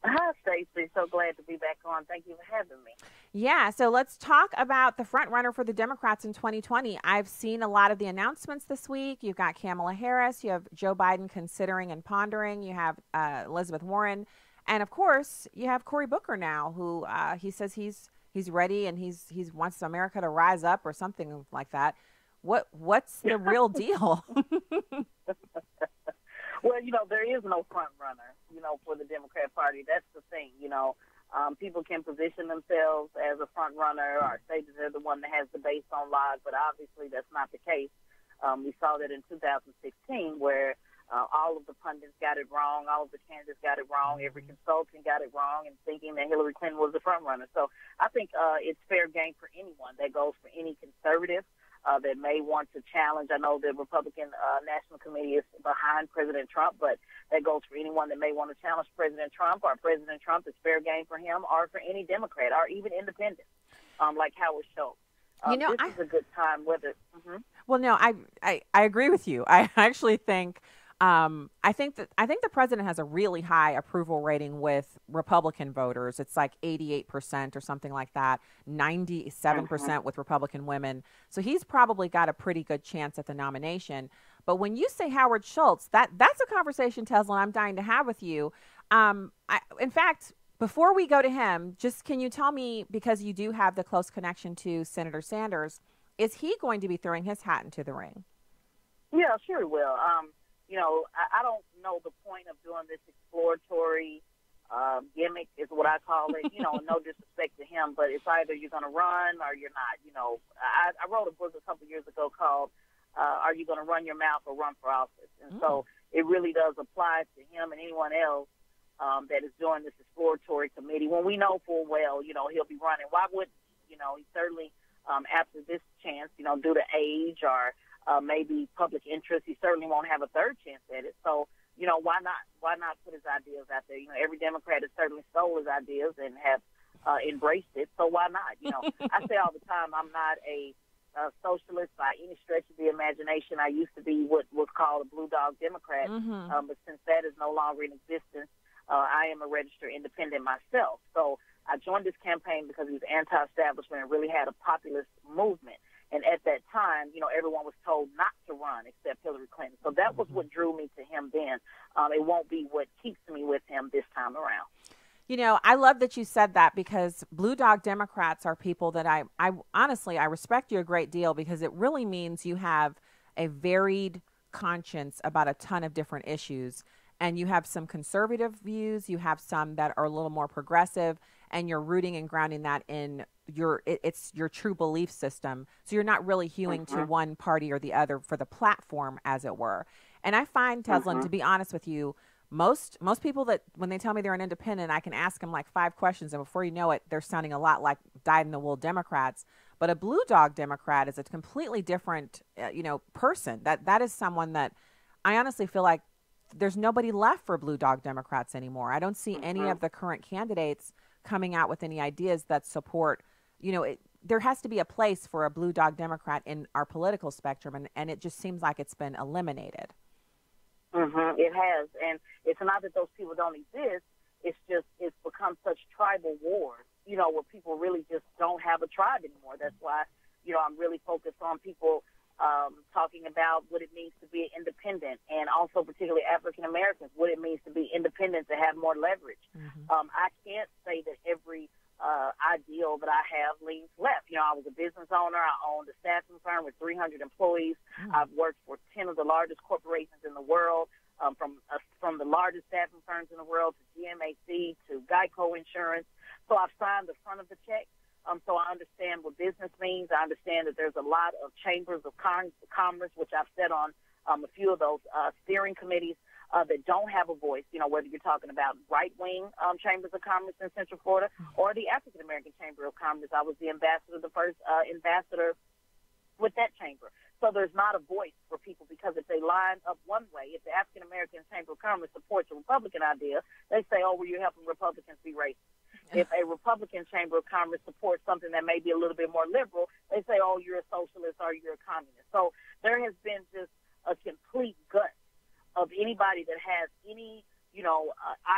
S25: Hi, Stacey. So glad to be back on. Thank you for having me.
S12: Yeah, so let's talk about the front runner for the Democrats in 2020. I've seen a lot of the announcements this week. You've got Kamala Harris. You have Joe Biden considering and pondering. You have Elizabeth Warren. And, of course, you have Cory Booker now, who he says he's ready and he wants America to rise up or something like that. What's the real deal?
S25: Well, there is no front runner, for the Democrat Party. That's the thing, people can position themselves as a front runner or say that they're the one that has the base on lock, but obviously that's not the case. We saw that in 2016 where all of the pundits got it wrong, all of the candidates got it wrong, every consultant got it wrong and thinking that Hillary Clinton was the front runner. So I think it's fair game for anyone. That goes for any conservative that may want to challenge. I know the Republican National Committee is behind President Trump, but that goes for anyone that may want to challenge President Trump, or President Trump is fair game for him, or for any Democrat, or even independent, like Howard Schultz. This is a good time.
S12: Well, no, I agree with you. I actually think I think the president has a really high approval rating with Republican voters. It's like 88% or something like that, 97% with Republican women. So he's probably got a pretty good chance at the nomination. But when you say Howard Schultz, that's a conversation, Tezlyn, I'm dying to have with you. In fact, before we go to him, just can you tell me, because you do have the close connection to Senator Sanders, is he going to be throwing his hat into the ring?
S25: Yeah, sure he will. I don't know the point of doing this exploratory gimmick is what I call it. No disrespect to him, but it's either you're going to run or you're not. I wrote a book a couple years ago called Are You Going to Run Your Mouth or Run for Office? And so it really does apply to him and anyone else that is doing this exploratory committee when we know full well, he'll be running. Why wouldn't he? He certainly, after this chance, due to age or maybe public interest, he certainly won't have a third chance at it. So, why not? Why not put his ideas out there? Every Democrat has certainly stole his ideas and have embraced it. So why not? I say all the time, I'm not a socialist by any stretch of the imagination. I used to be what was called a blue dog Democrat, but since that is no longer in existence, I am a registered independent myself. So I joined this campaign because he was anti-establishment and really had a populist movement. And at that time, everyone was told not to run except Hillary Clinton. So that was what drew me to him then. It won't be what keeps me with him this time around.
S12: I love that you said that, because blue dog Democrats are people that I honestly, I respect you a great deal, because it really means you have a varied conscience about a ton of different issues. And you have some conservative views, you have some that are a little more progressive, and you're rooting and grounding that in it's your true belief system. So you're not really hewing to one party or the other for the platform, as it were. And I find, Tezlyn, to be honest with you, most people that when they tell me they're an independent, I can ask them like 5 questions, and before you know it, they're sounding a lot like dyed-in-the-wool Democrats. But a blue dog Democrat is a completely different, person. That is someone that I honestly feel like there's nobody left for blue dog Democrats anymore. I don't see any of the current candidates coming out with any ideas that support, there has to be a place for a blue dog Democrat in our political spectrum, and it just seems like it's been eliminated.
S25: It has, and it's not that those people don't exist. It's just it's become such tribal wars, where people really just don't have a tribe anymore. That's why, I'm really focused on people talking about what it means to be independent, and also particularly African Americans, what it means to be independent, to have more leverage. I can't say that every ideal that I have leans left. I was a business owner. I owned a staffing firm with 300 employees. I've worked for 10 of the largest corporations in the world, from the largest staffing firms in the world to GMAC to Geico Insurance. So I've signed the front of the check. So I understand what business means. I understand that there's a lot of chambers of commerce, which I've sat on a few of those steering committees that don't have a voice, whether you're talking about right-wing chambers of commerce in Central Florida or the African-American Chamber of Commerce. I was the first ambassador with that chamber. So there's not a voice for people, because if they line up one way, if the African-American Chamber of Commerce supports a Republican idea, they say, oh, well, you're helping Republicans be racist. If a Republican Chamber of Commerce supports something that may be a little bit more liberal, they say, oh, you're a socialist or you're a communist. So there has been just a complete gut of anybody that has any,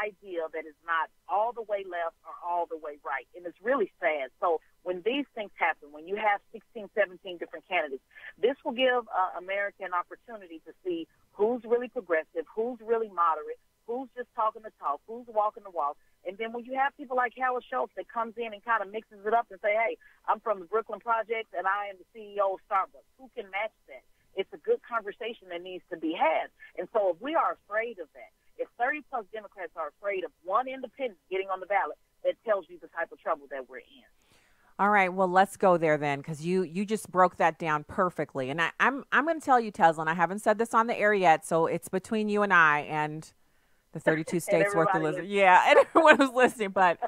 S25: idea that is not all the way left or all the way right. And it's really sad. So when these things happen, when you have 16, 17 different candidates, this will give America an opportunity to see who's really progressive, who's really moderate, who's just talking the talk, who's walking the walk. And then when you have people like Howard Schultz that comes in and kind of mixes it up and say, hey, I'm from the Brooklyn Projects and I am the CEO of Starbucks. Who can match that? It's a good conversation that needs to be had. And so if we are afraid of that, if 30-plus Democrats are afraid of one independent getting on the ballot, that tells you the type of trouble that we're in.
S12: All right, well, let's go there then, because you just broke that down perfectly. And I'm going to tell you, Tezlyn, I haven't said this on the air yet, so it's between you and I and the 32 states worth of listening. Yeah, and everyone who's listening. But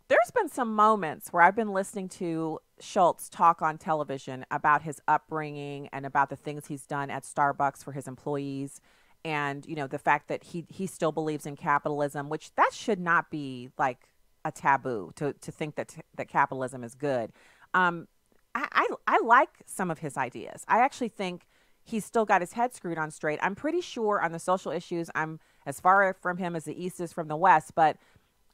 S12: there's been some moments where I've been listening to Schultz talk on television about his upbringing and about the things he's done at Starbucks for his employees. And, the fact that he still believes in capitalism, which that should not be like a taboo to think that capitalism is good. I like some of his ideas. I actually think he's still got his head screwed on straight. I'm pretty sure on the social issues, I'm as far from him as the East is from the West. But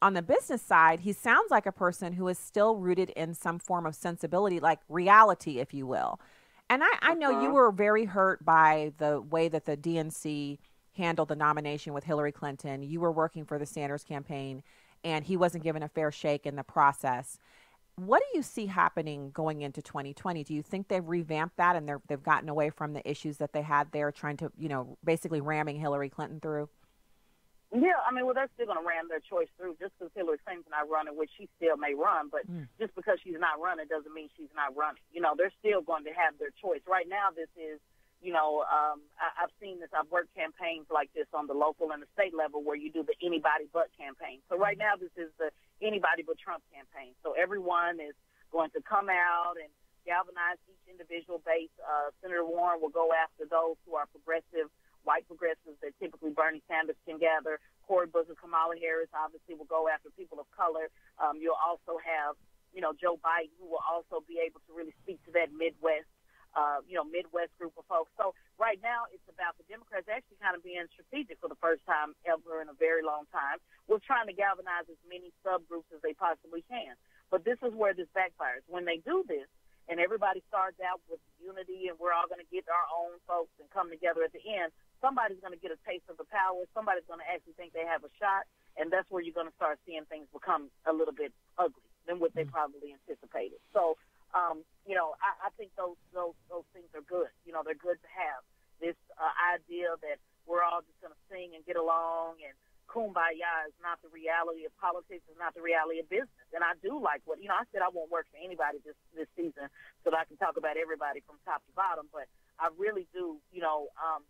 S12: on the business side, he sounds like a person who is still rooted in some form of sensibility, like reality, if you will. And I know you were very hurt by the way that the DNC handled the nomination with Hillary Clinton. You were working for the Sanders campaign, and he wasn't given a fair shake in the process. What do you see happening going into 2020? Do you think they've revamped that and they've gotten away from the issues that they had there, trying to, basically ramming Hillary Clinton through?
S25: Yeah, they're still going to ram their choice through just because Hillary Clinton's not running, which she still may run, but just because she's not running doesn't mean she's not running. They're still going to have their choice. Right now, this is, I've seen this. I've worked campaigns like this on the local and the state level where you do the anybody but campaign. So right now, this is the anybody but Trump campaign. So everyone is going to come out and galvanize each individual base. Senator Warren will go after those who are progressive, white progressives that typically Bernie Sanders can gather. Cory Booker, Kamala Harris obviously will go after people of color. You'll also have, Joe Biden, who will also be able to really speak to that Midwest group of folks. So right now it's about the Democrats actually kind of being strategic for the first time ever in a very long time. We're trying to galvanize as many subgroups as they possibly can. But this is where this backfires. When they do this, and everybody starts out with unity and we're all going to get our own folks and come together at the end, somebody's going to get a taste of the power. Somebody's going to actually think they have a shot, and that's where you're going to start seeing things become a little bit ugly than what they probably anticipated. So, I think those things are good. They're good to have. this idea that we're all just going to sing and get along and kumbaya is not the reality of politics, is not the reality of business. And I do like what, I said I won't work for anybody this season so that I can talk about everybody from top to bottom, but I really do,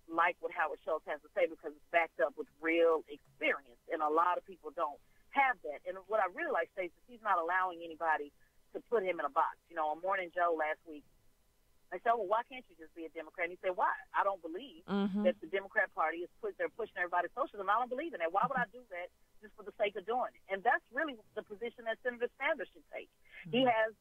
S25: like what Howard Schultz has to say because it's backed up with real experience, and a lot of people don't have that. And what I really like to say is that he's not allowing anybody to put him in a box. On Morning Joe last week, I said, well, why can't you just be a Democrat? And he said, why? I don't believe that the Democrat Party they're pushing everybody's socialism. I don't believe in that. Why would I do that just for the sake of doing it? And that's really the position that Senator Sanders should take. He has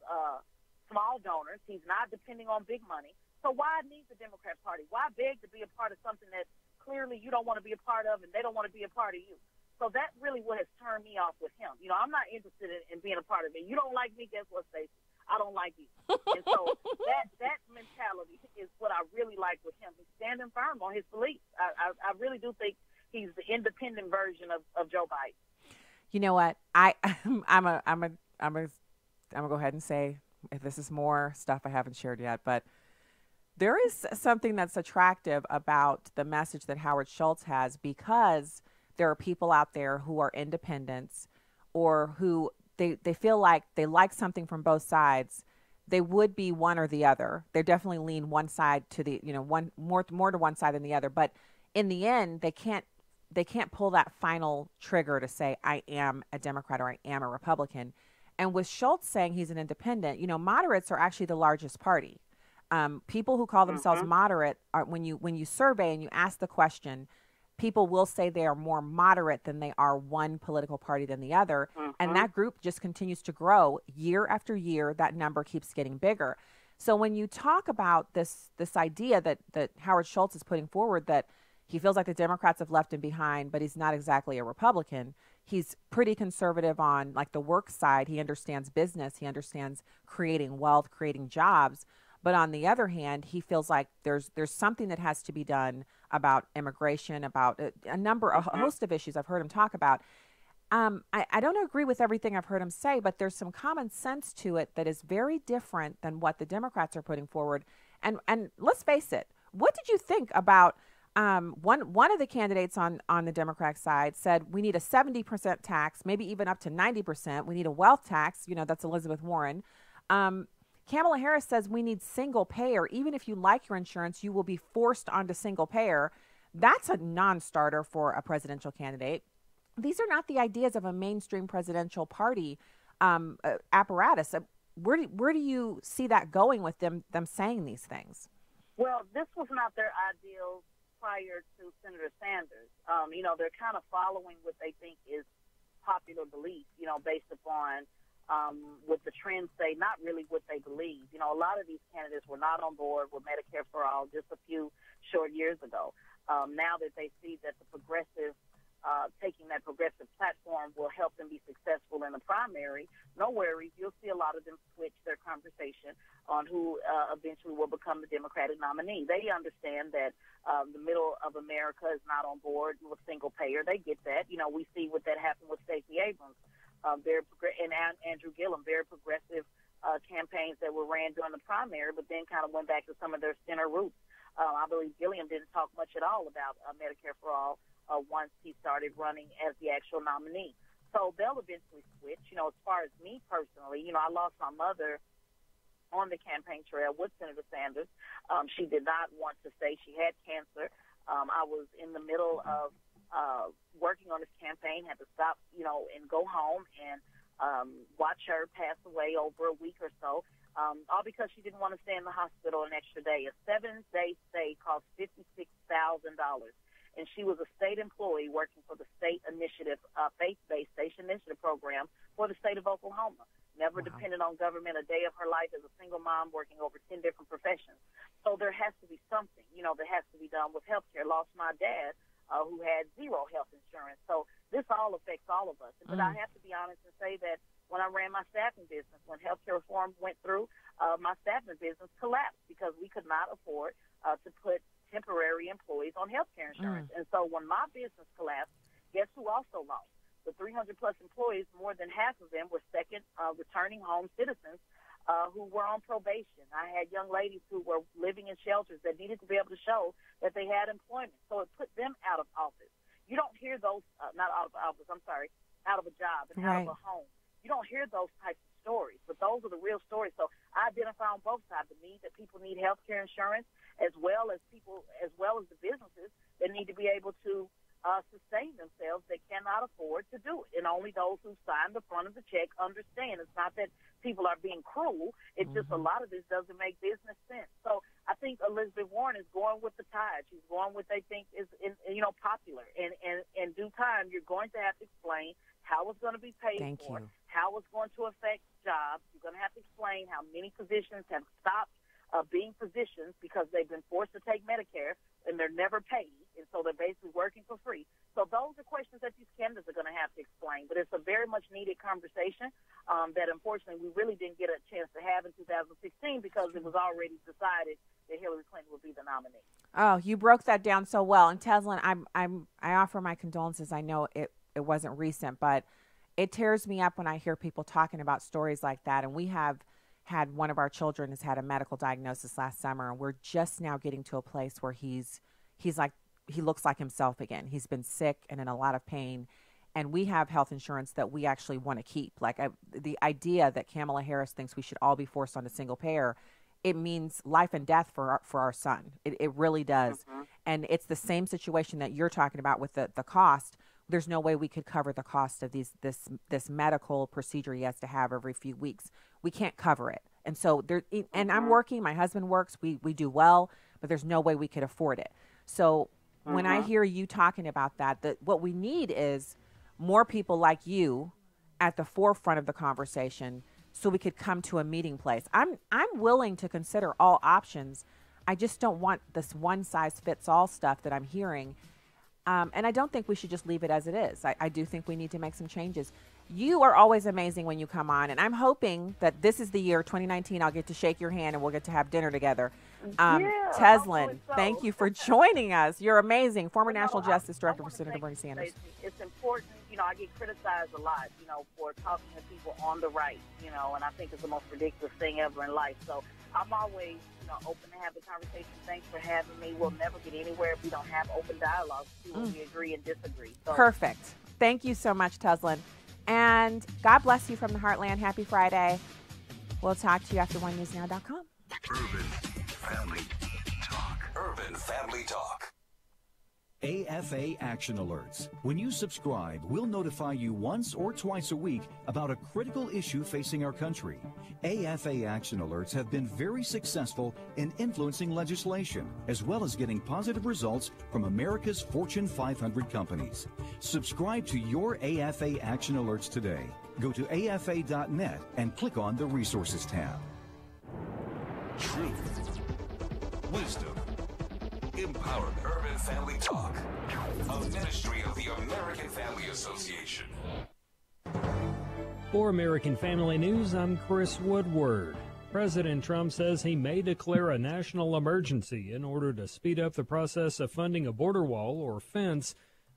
S25: small donors. He's not depending on big money. So why need the Democrat Party? Why beg to be a part of something that clearly you don't want to be a part of and they don't want to be a part of you? So that really what has turned me off with him. I'm not interested in being a part of it. You don't like me, guess what, Stacey? I don't like you. And so that mentality is what I really like with him. He's standing firm on his beliefs. I really do think he's the independent version of Joe Biden.
S12: You know what? I'm gonna go ahead and say if this is more stuff I haven't shared yet, but there is something that's attractive about the message that Howard Schultz has because there are people out there who are independents or who they feel like they like something from both sides. They would be one or the other. They definitely lean one side to the, one more to one side than the other. But in the end, they can't pull that final trigger to say, I am a Democrat or I am a Republican. And with Schultz saying he's an independent, moderates are actually the largest party. People who call themselves moderate are when you survey and you ask the question, people will say they are more moderate than they are one political party than the other. And that group just continues to grow year after year. That number keeps getting bigger. So when you talk about this idea that Howard Schultz is putting forward, that he feels like the Democrats have left him behind, but he's not exactly a Republican. He's pretty conservative on like the work side. He understands business. He understands creating wealth, creating jobs. But on the other hand, he feels like there's something that has to be done about immigration, about a host of issues I've heard him talk about. I don't agree with everything I've heard him say, but there's some common sense to it that is very different than what the Democrats are putting forward. And let's face it, what did you think about one of the candidates on the Democratic side said we need a 70% tax, maybe even up to 90%. We need a wealth tax. That's Elizabeth Warren. Kamala Harris says we need single payer. Even if you like your insurance, you will be forced onto single payer. That's a non-starter for a presidential candidate. These are not the ideas of a mainstream presidential party apparatus. Where do you see that going with them saying these things?
S25: Well, this was not their ideal prior to Senator Sanders. They're kind of following what they think is popular belief, based upon what the trends say, not really what they believe. A lot of these candidates were not on board with Medicare for All just a few short years ago. Now that they see that the progressive, taking that progressive platform will help them be successful in the primary, no worries. You'll see a lot of them switch their conversation on who eventually will become the Democratic nominee. They understand that the middle of America is not on board with single payer. They get that. We see what that happened with Stacey Abrams. And Andrew Gillum, very progressive campaigns that were ran during the primary, but then kind of went back to some of their center roots. I believe Gilliam didn't talk much at all about Medicare for All once he started running as the actual nominee. So they'll eventually switch. As far as me personally, I lost my mother on the campaign trail with Senator Sanders. She did not want to stay. She had cancer. I was in the middle of working on this campaign, had to stop, and go home and watch her pass away over a week or so, all because she didn't want to stay in the hospital an extra day. A 7-day stay cost $56,000, and she was a state employee working for the state initiative, faith-based state initiative program for the state of Oklahoma. Never depended on government a day of her life as a single mom working over 10 different professions. So there has to be something, that has to be done with health care. Lost my dad, who had zero health insurance. So this all affects all of us. But I have to be honest and say that when I ran my staffing business, when healthcare reform went through, my staffing business collapsed because we could not afford to put temporary employees on healthcare insurance. And so when my business collapsed, guess who also lost? The 300-plus employees, more than half of them were second returning home citizens who were on probation. I had young ladies who were living in shelters that needed to be able to show that they had employment. So it put them out of office. You don't hear those, not out of office, I'm sorry, out of a job and out of a home. You don't hear those types of stories, but those are the real stories. So I identify on both sides the need that people need health care insurance, as well as the businesses that need to be able to sustain themselves that cannot afford to do it. And only those who sign the front of the check understand. It's not that people are being cruel. It's just a lot of this doesn't make business sense. So I think Elizabeth Warren is going with the tide. She's going what they think is, popular. And in due time, you're going to have to explain how it's going to be paid for, how it's going to affect jobs. You're going to have to explain how many positions have stopped being positions because they've been forced to take Medicare and they're never paid, and so they're basically working for free. So those are questions that these candidates are going to have to explain. But it's a very much needed conversation that unfortunately we really didn't get a chance to have in 2016 because it was already decided that Hillary Clinton would be the nominee.
S12: Oh, you broke that down so well. And Tezlyn, I offer my condolences. I know it wasn't recent, but it tears me up when I hear people talking about stories like that. And we have had one of our children has had a medical diagnosis last summer, and we're just now getting to a place where he looks like himself again. He's been sick and in a lot of pain, and we have health insurance that we actually want to keep. Like the idea that Kamala Harris thinks we should all be forced on a single payer, it means life and death for our son. It really does. And it's the same situation that you're talking about with the cost. There's no way we could cover the cost of this medical procedure he has to have every few weeks. We can't cover it. And so and I'm working, my husband works, we do well, but there's no way we could afford it. So when I hear you talking about that what we need is more people like you at the forefront of the conversation so we could come to a meeting place. I'm willing to consider all options. I just don't want this one size fits all stuff that I'm hearing. And I don't think we should just leave it as it is. I do think we need to make some changes. You are always amazing when you come on, and I'm hoping that this is the year, 2019, I'll get to shake your hand and we'll get to have dinner together. Tezlyn, thank you for joining us. You're amazing. Former National Justice Director for Senator Bernie Sanders.
S25: It's important. I get criticized a lot, for talking to people on the right, and I think it's the most ridiculous thing ever in life. So I'm always, open to have the conversation. Thanks for having me. We'll never get anywhere if we don't have open dialogue. We agree and disagree. So.
S12: Perfect. Thank you so much, Tezlyn. And God bless you from the Heartland. Happy Friday. We'll talk to you after onenewsnow.com.
S6: Urban Family Talk. Urban Family Talk.
S2: AFA Action Alerts. When you subscribe, we'll notify you once or twice a week about a critical issue facing our country. AFA Action Alerts have been very successful in influencing legislation, as well as getting positive results from America's Fortune 500 companies. Subscribe to your AFA Action Alerts today. Go to afa.net and click on the Resources tab.
S6: Truth. Wisdom. Empowerment. Urban Family Talk. A ministry of the American Family Association.
S5: For American Family News, I'm Chris Woodward. President Trump says he may declare a national emergency in order to speed up the process of funding a border wall or fence.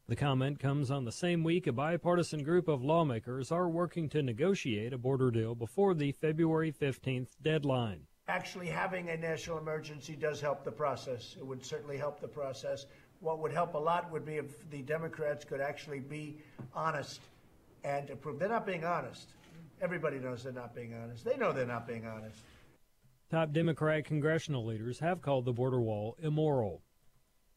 S5: The comment comes on the same week a bipartisan group of lawmakers are working to negotiate a border deal before the February 15th deadline.
S10: Actually, having a national emergency does help the process. It would certainly help the process. What would help a lot would be if the Democrats could actually be honest and to prove they're not being honest. Everybody knows they're not being honest. They know they're not being honest.
S5: Top Democrat congressional leaders have called the border wall immoral.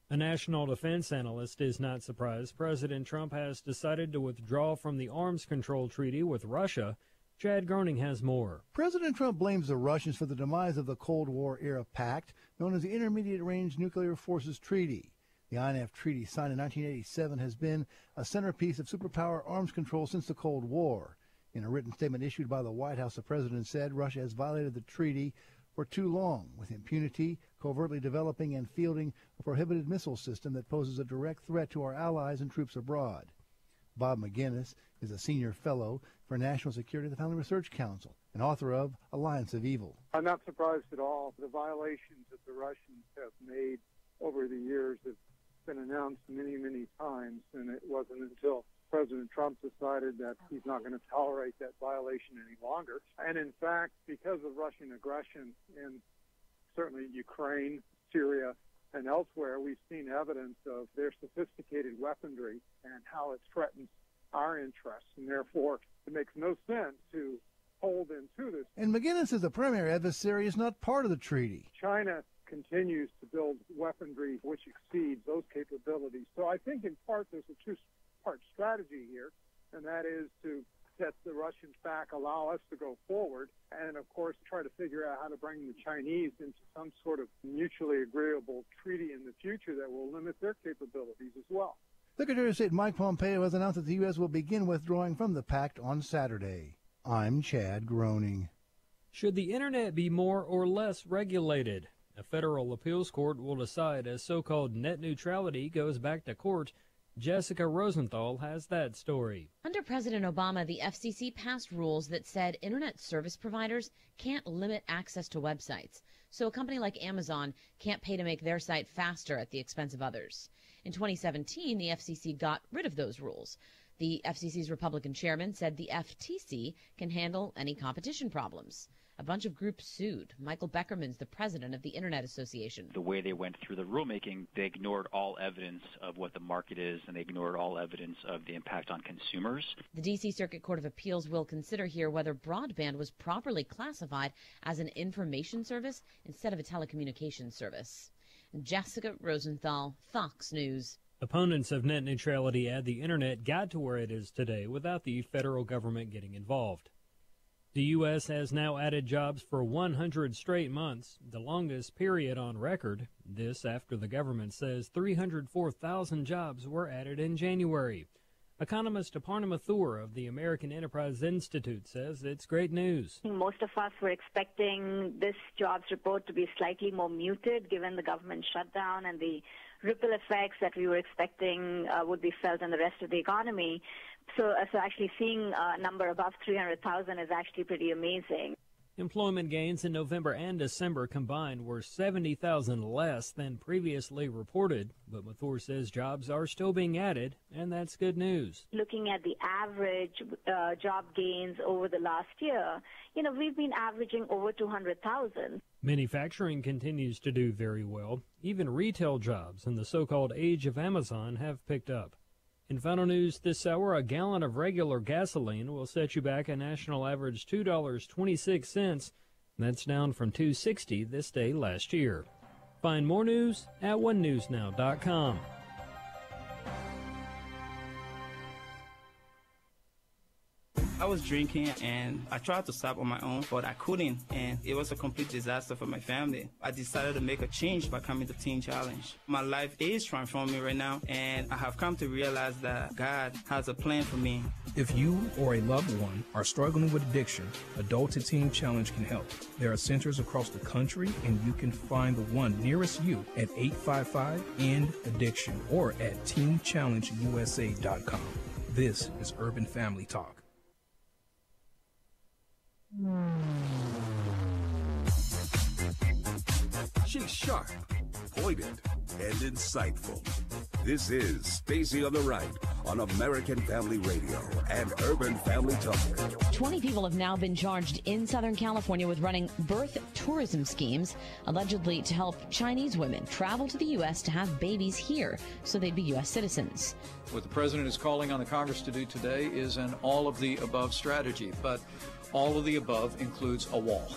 S5: A national defense analyst is not surprised President Trump has decided to withdraw from the arms control treaty with Russia. Chad Groening has more.
S7: President Trump blames the Russians for the demise of the Cold War-era pact known as the Intermediate-Range Nuclear Forces Treaty. The INF Treaty, signed in 1987, has been a centerpiece of superpower arms control since the Cold War. In a written statement issued by the White House, the president said Russia has violated the treaty for too long, with impunity, covertly developing and fielding a prohibited missile system that poses a direct threat to our allies and troops abroad. Bob McGinnis is a senior fellow for national security at the Family Research Council and author of Alliance of Evil.
S8: I'm not surprised at all. The violations that the Russians have made over the years have been announced many, many times, and it wasn't until President Trump decided that he's not going to tolerate that violation any longer. And in fact, because of Russian aggression in certainly Ukraine, Syria, and elsewhere, we've seen evidence of their sophisticated weaponry and how it threatens our interests. And therefore, it makes no sense to hold into this.
S7: And McGinnis says the primary adversary is not part of the treaty.
S8: China continues to build weaponry which exceeds those capabilities. So I think in part there's a two-part strategy here, and that is to set the Russians back, allow us to go forward, and of course try to figure out how to bring the Chinese into some sort of mutually agreeable treaty in the future that will limit their capabilities as well.
S7: Secretary of State Mike Pompeo has announced that the U.S. will begin withdrawing from the pact on Saturday. I'm Chad Groening.
S5: Should the Internet be more or less regulated? A federal appeals court will decide as so-called net neutrality goes back to court. Jessica Rosenthal has that story.
S9: Under President Obama, the FCC passed rules that said Internet service providers can't limit access to websites. So a company like Amazon can't pay to make their site faster at the expense of others. In 2017, the FCC got rid of those rules. The FCC's Republican chairman said the FTC can handle any competition problems. A bunch of groups sued. Michael Beckerman's the president of the Internet Association.
S11: The way they went through the rulemaking, they ignored all evidence of what the market is, and they ignored all evidence of the impact on consumers.
S9: The D.C. Circuit Court of Appeals will consider here whether broadband was properly classified as an information service instead of a telecommunications service. Jessica Rosenthal, Fox News.
S5: Opponents of net neutrality add the Internet got to where it is today without the federal government getting involved. The U.S. has now added jobs for 100 straight months, the longest period on record. This after the government says 304,000 jobs were added in January. Economist Aparna Mathur of the American Enterprise Institute says it's great news.
S13: Most of us were expecting this jobs report to be slightly more muted given the government shutdown and the ripple effects that we were expecting would be felt in the rest of the economy. So actually seeing a number above 300,000 is actually pretty amazing.
S5: Employment gains in November and December combined were 70,000 less than previously reported, but Mathur says jobs are still being added, and that's good news.
S13: Looking at the average job gains over the last year, we've been averaging over 200,000.
S5: Manufacturing continues to do very well. Even retail jobs in the so-called age of Amazon have picked up. In final news this hour, a gallon of regular gasoline will set you back a national average $2.26. That's down from $2.60 this day last year. Find more news at onenewsnow.com.
S14: I was drinking and I tried to stop on my own, but I couldn't, and it was a complete disaster for my family. I decided to make a change by coming to Teen Challenge. My life is transforming right now, and I have come to realize that God has a plan for me.
S26: If you or a loved one are struggling with addiction, Adult to Teen Challenge can help. There are centers across the country, and you can find the one nearest you at 855-END-ADDICTION or at teenchallengeusa.com. This is Urban Family Talk.
S6: She's sharp, pointed, and insightful. This is Stacy on the Right on American Family Radio and Urban Family Talk.
S9: 20 people have now been charged in Southern California with running birth tourism schemes, allegedly to help Chinese women travel to the U.S. to have babies here so they'd be U.S. citizens.
S27: What the president is calling on the Congress to do today is an all-of-the-above strategy, but all of the above includes a wall.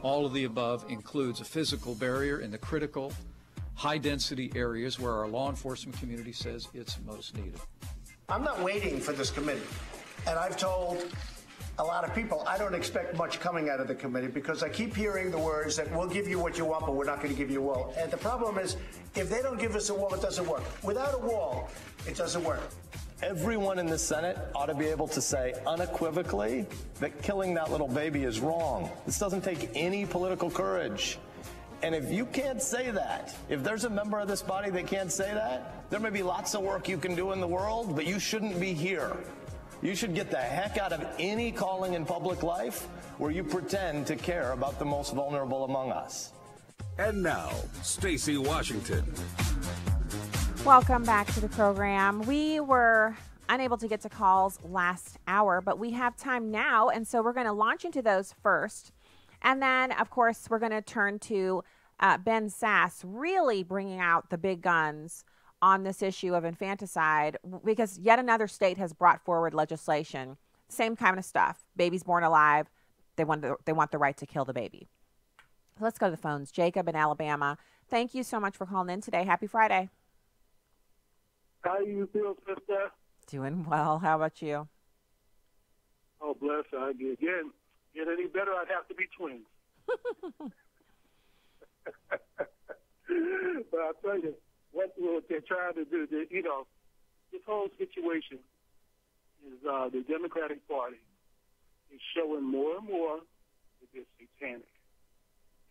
S27: All of the above includes a physical barrier in the critical, high-density areas where our law enforcement community says it's most needed.
S10: I'm not waiting for this committee. And I've told a lot of people I don't expect much coming out of the committee because I keep hearing the words that we'll give you what you want, but we're not going to give you a wall. And the problem is, if they don't give us a wall, it doesn't work. Without a wall, it doesn't work.
S28: Everyone in the Senate ought to be able to say unequivocally that killing that little baby is wrong. This doesn't take any political courage. And if you can't say that, if there's a member of this body that can't say that, there may be lots of work you can do in the world, but you shouldn't be here. You should get the heck out of any calling in public life where you pretend to care about the most vulnerable among us.
S6: And now, Stacey Washington.
S12: Welcome back to the program. We were unable to get to calls last hour, but we have time now, and so we're going to launch into those first. And then, of course, we're going to turn to Ben Sasse really bringing out the big guns on this issue of infanticide, because yet another state has brought forward legislation, same kind of stuff. Babies born alive, they want the right to kill the baby. Let's go to the phones. Jacob in Alabama, thank you so much for calling in today. Happy Friday.
S15: How do you feel, sister?
S12: Doing well. How about you?
S15: Oh, bless. Again, get any better, I'd have to be twins. But I'll tell you, what they're trying to do, this whole situation is the Democratic Party is showing more and more that they're satanic.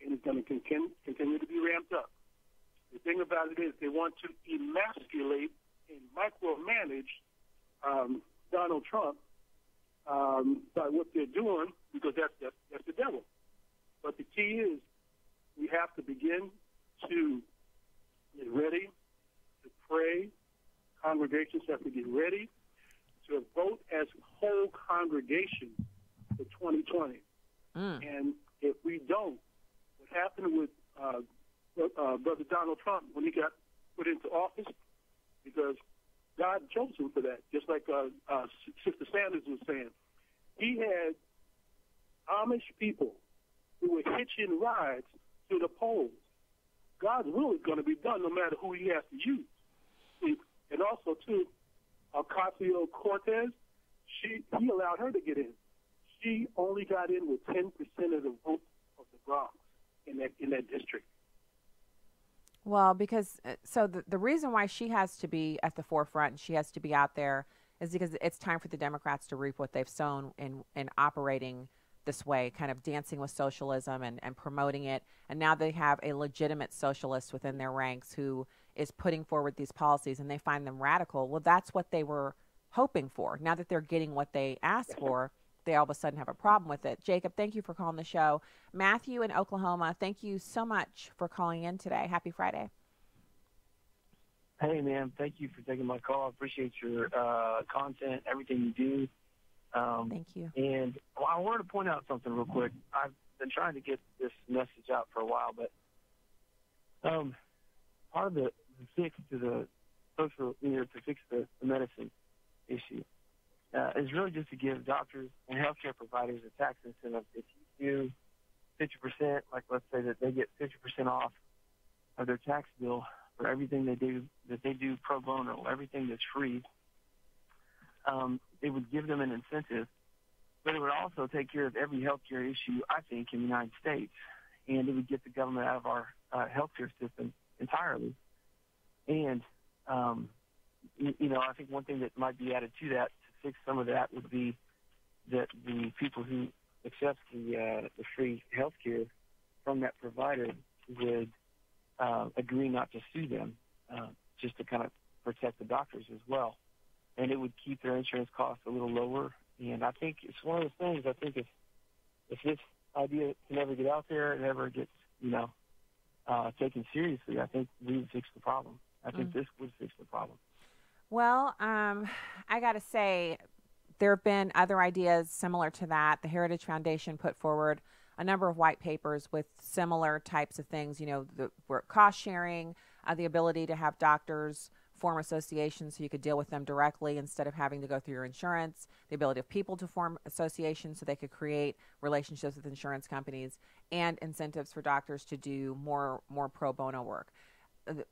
S15: And it's going to continue to be ramped up. The thing about it is they want to emasculate and micromanage Donald Trump by what they're doing, because that's the devil. But the key is we have to begin to get ready to pray. Congregations have to get ready to vote as whole congregations for 2020. And if we don't, what happened with Brother Donald Trump when he got put into office, because God chose him for that, just like Sister Sanders was saying. He had Amish people who were hitching rides to the polls. God's will is going to be done no matter who he has to use. And also, too, Ocasio-Cortez, he allowed her to get in. She only got in with 10% of the vote of the Bronx in that district.
S12: Well, because so the reason why she has to be at the forefront and she has to be out there is because it's time for the Democrats to reap what they've sown in operating this way, kind of dancing with socialism and promoting it. And now they have a legitimate socialist within their ranks who is putting forward these policies, and they find them radical. Well, that's what they were hoping for. Now that they're getting what they asked for, they all of a sudden have a problem with it. Jacob, thank you for calling the show. Matthew in Oklahoma, thank you so much for calling in today. Happy Friday.
S16: Hey, man, thank you for taking my call. I appreciate your content, everything you do.
S12: Thank you.
S16: And I wanted to point out something real quick. I've been trying to get this message out for a while, but part of the fix to the social, to fix the medicine issue is really just to give doctors and healthcare providers a tax incentive. If you do 50%, like let's say that they get 50% off of their tax bill for everything they do pro bono, everything that's free, it would give them an incentive, but it would also take care of every healthcare issue, I think, in the United States, and it would get the government out of our healthcare system entirely. And, I think one thing that might be added to that to fix some of that would be that the people who accept the free health care from that provider would agree not to sue them, just to kind of protect the doctors as well. And it would keep their insurance costs a little lower. And I think it's one of those things, I think if this idea can ever get out there and ever gets, taken seriously, I think we would fix the problem. I think this would fix the problem.
S12: Well, I got to say, there have been other ideas similar to that. The Heritage Foundation put forward a number of white papers with similar types of things, the cost sharing, the ability to have doctors form associations so you could deal with them directly instead of having to go through your insurance, the ability of people to form associations so they could create relationships with insurance companies, and incentives for doctors to do more pro bono work.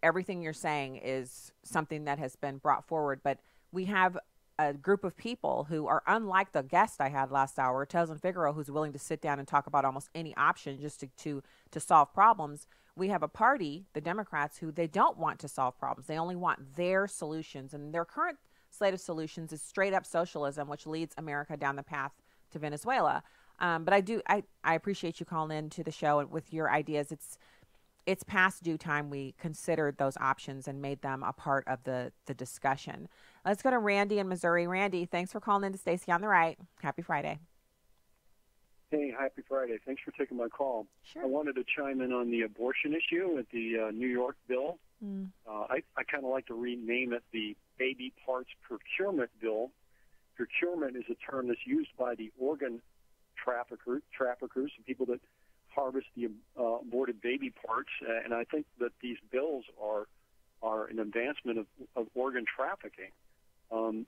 S12: Everything you're saying is something that has been brought forward, but we have a group of people who are unlike the guest I had last hour, Tezlyn Figaro, who's willing to sit down and talk about almost any option just to solve problems. We have a party, the Democrats, who they don't want to solve problems. They only want their solutions, and their current slate of solutions is straight up socialism, which leads America down the path to Venezuela. But I appreciate you calling in to the show with your ideas. It's past due time we considered those options and made them a part of the discussion. Let's go to Randy in Missouri. Randy, thanks for calling in to Stacy on the Right. Happy Friday.
S17: Hey, happy Friday. Thanks for taking my call.
S12: Sure.
S17: I wanted to chime in on the abortion issue with the New York bill I kind of like to rename it the Baby Parts Procurement Bill. Procurement is a term that's used by the organ traffickers, the people that harvest the aborted baby parts, and I think that these bills are an advancement of organ trafficking. I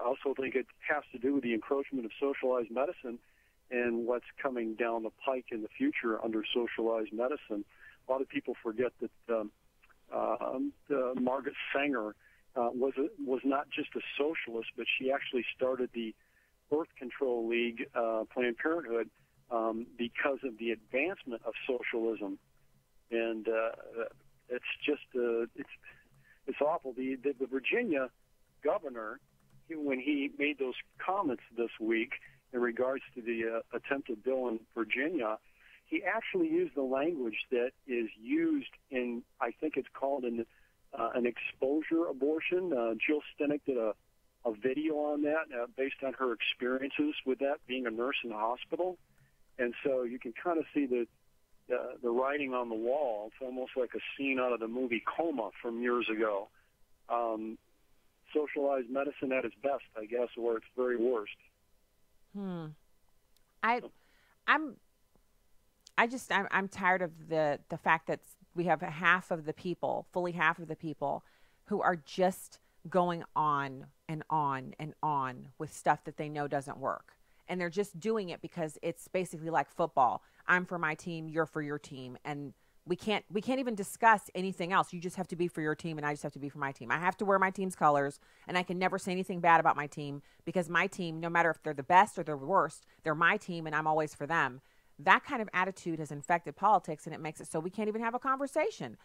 S17: also think it has to do with the encroachment of socialized medicine and what's coming down the pike in the future under socialized medicine. A lot of people forget that Margaret Sanger was not just a socialist, but she actually started the Birth Control League, Planned Parenthood, because of the advancement of socialism. And it's just it's awful. The Virginia governor, when he made those comments this week in regards to the attempted bill in Virginia, he actually used the language that is used in, I think it's called an exposure abortion. Jill Stenek did a video on that based on her experiences with that, being a nurse in a hospital. And so you can kind of see the writing on the wall. It's almost like a scene out of the movie Coma from years ago. Socialized medicine at its best, I guess, or its very worst.
S12: I'm tired of the fact that we have fully half of the people who are just going on and on and on with stuff that they know doesn't work. And they're just doing it because it's basically like football. I'm for my team, you're for your team. And we can't even discuss anything else. You just have to be for your team and I just have to be for my team. I have to wear my team's colors and I can never say anything bad about my team because my team, no matter if they're the best or the worst, they're my team and I'm always for them. That kind of attitude has infected politics and it makes it so we can't even have a conversation.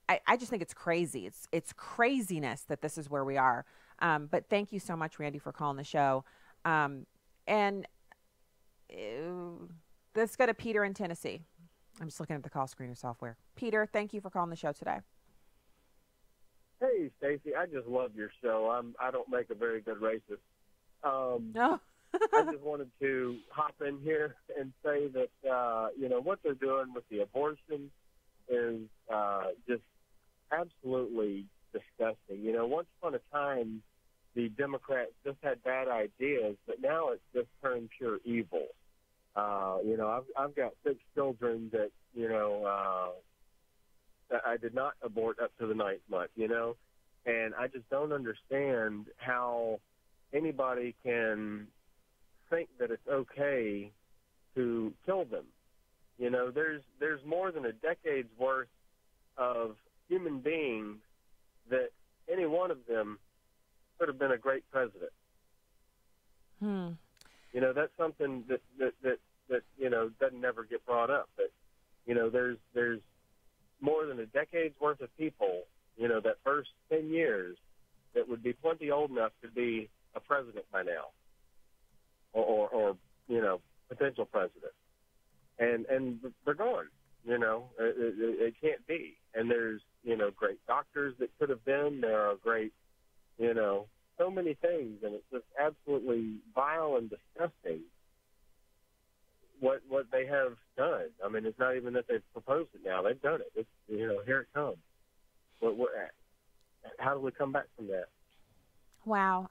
S12: I just think it's crazy. It's craziness that this is where we are. But thank you so much, Randy, for calling the show. And let's go to Peter in Tennessee. I'm just looking at the call screener software. Peter, thank you for calling the show today.
S1: Hey, Stacey, I just love your show. I don't make a very good racist.
S12: No.
S1: I just wanted to hop in here and say that, what they're doing with the abortion is just absolutely disgusting. Once upon a time, the Democrats just had bad ideas, but now it's just turned pure evil. I've got 6 children that, that I did not abort up to the 9th month, and I just don't understand how anybody can think that it's okay to kill them. There's more than a decade's worth of human beings that any one of them could have been a great president. That's something that doesn't never get brought up. But there's more than a decade's worth of people, that first 10 years that would be plenty old enough to be a president by now, or potential president, and they're gone. It can't be. And there's great doctors that could have been. There are great, so many things, and it's just absolutely vile and disgusting what they have done. I mean, it's not even that they've proposed it now; they've done it. It's here it comes. How do we come back from that?
S12: Wow.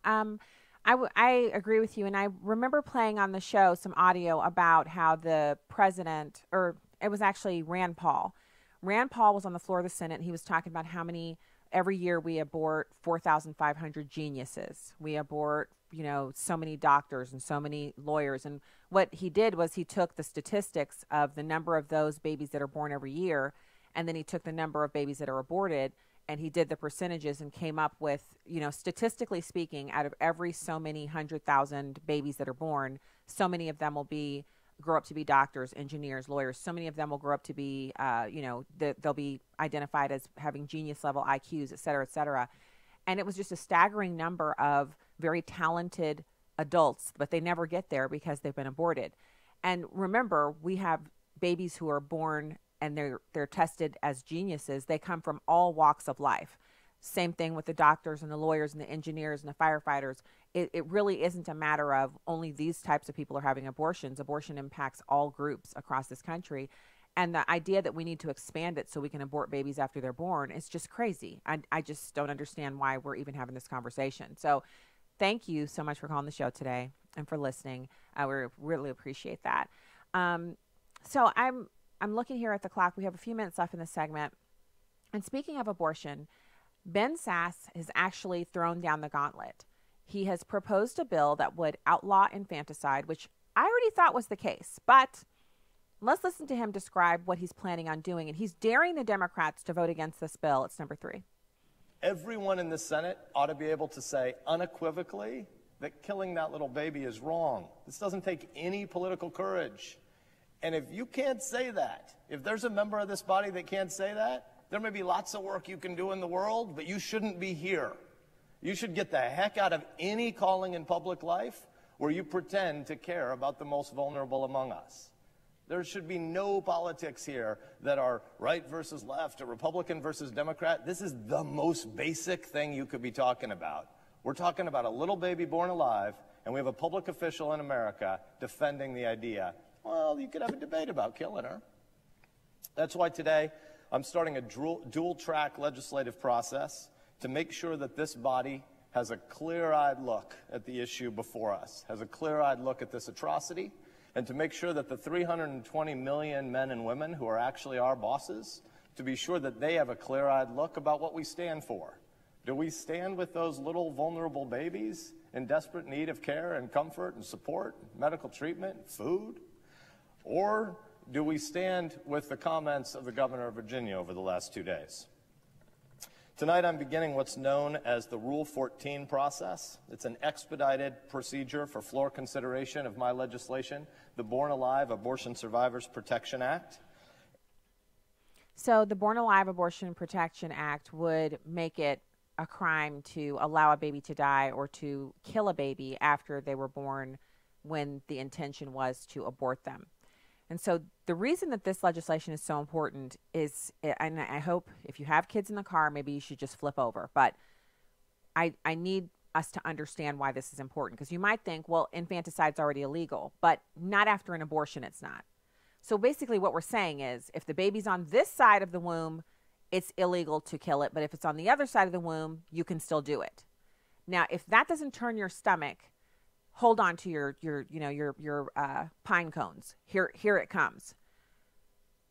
S12: I agree with you, and I remember playing on the show some audio about how the president, or it was actually Rand Paul. Rand Paul was on the floor of the Senate, and he was talking about how many, every year we abort 4,500 geniuses. We abort, so many doctors and so many lawyers. And what he did was he took the statistics of the number of those babies that are born every year, and then he took the number of babies that are aborted, and he did the percentages and came up with, statistically speaking, out of every so many 100,000 babies that are born, so many of them will grow up to be doctors, engineers, lawyers. So many of them will grow up to be, they'll be identified as having genius level IQs, et cetera, et cetera. And it was just a staggering number of very talented adults, but they never get there because they've been aborted. And remember, we have babies who are born and they're tested as geniuses. They come from all walks of life. Same thing with the doctors and the lawyers and the engineers and the firefighters. It really isn't a matter of only these types of people are having abortions. Abortion impacts all groups across this country. And the idea that we need to expand it so we can abort babies after they're born is just crazy. I just don't understand why we're even having this conversation. So thank you so much for calling the show today and for listening. We really appreciate that. So I'm looking here at the clock. We have a few minutes left in this segment. And speaking of abortion, Ben Sasse has actually thrown down the gauntlet. He has proposed a bill that would outlaw infanticide, which I already thought was the case. But let's listen to him describe what he's planning on doing. And he's daring the Democrats to vote against this bill. It's number 3.
S28: Everyone in the Senate ought to be able to say unequivocally that killing that little baby is wrong. This doesn't take any political courage. And if you can't say that, if there's a member of this body that can't say that, there may be lots of work you can do in the world, but you shouldn't be here. You should get the heck out of any calling in public life where you pretend to care about the most vulnerable among us. There should be no politics here that are right versus left or Republican versus Democrat. This is the most basic thing you could be talking about. We're talking about a little baby born alive, and we have a public official in America defending the idea, well, you could have a debate about killing her. That's why today I'm starting a dual-track legislative process to make sure that this body has a clear-eyed look at the issue before us, has a clear-eyed look at this atrocity, and to make sure that the 320 million men and women who are actually our bosses, to be sure that they have a clear-eyed look about what we stand for. Do we stand with those little vulnerable babies in desperate need of care and comfort and support, medical treatment, food? Or do we stand with the comments of the governor of Virginia over the last 2 days? Tonight I'm beginning what's known as the Rule 14 process. It's an expedited procedure for floor consideration of my legislation, the Born Alive Abortion Survivors Protection Act.
S12: So the Born Alive Abortion Protection Act would make it a crime to allow a baby to die or to kill a baby after they were born when the intention was to abort them. And so the reason that this legislation is so important is, and I hope if you have kids in the car, maybe you should just flip over. But I need us to understand why this is important, because you might think, well, infanticide's already illegal, but not after an abortion, it's not. So basically what we're saying is if the baby's on this side of the womb, it's illegal to kill it. But if it's on the other side of the womb, you can still do it. Now, if that doesn't turn your stomach, hold on to your pine cones. Here it comes.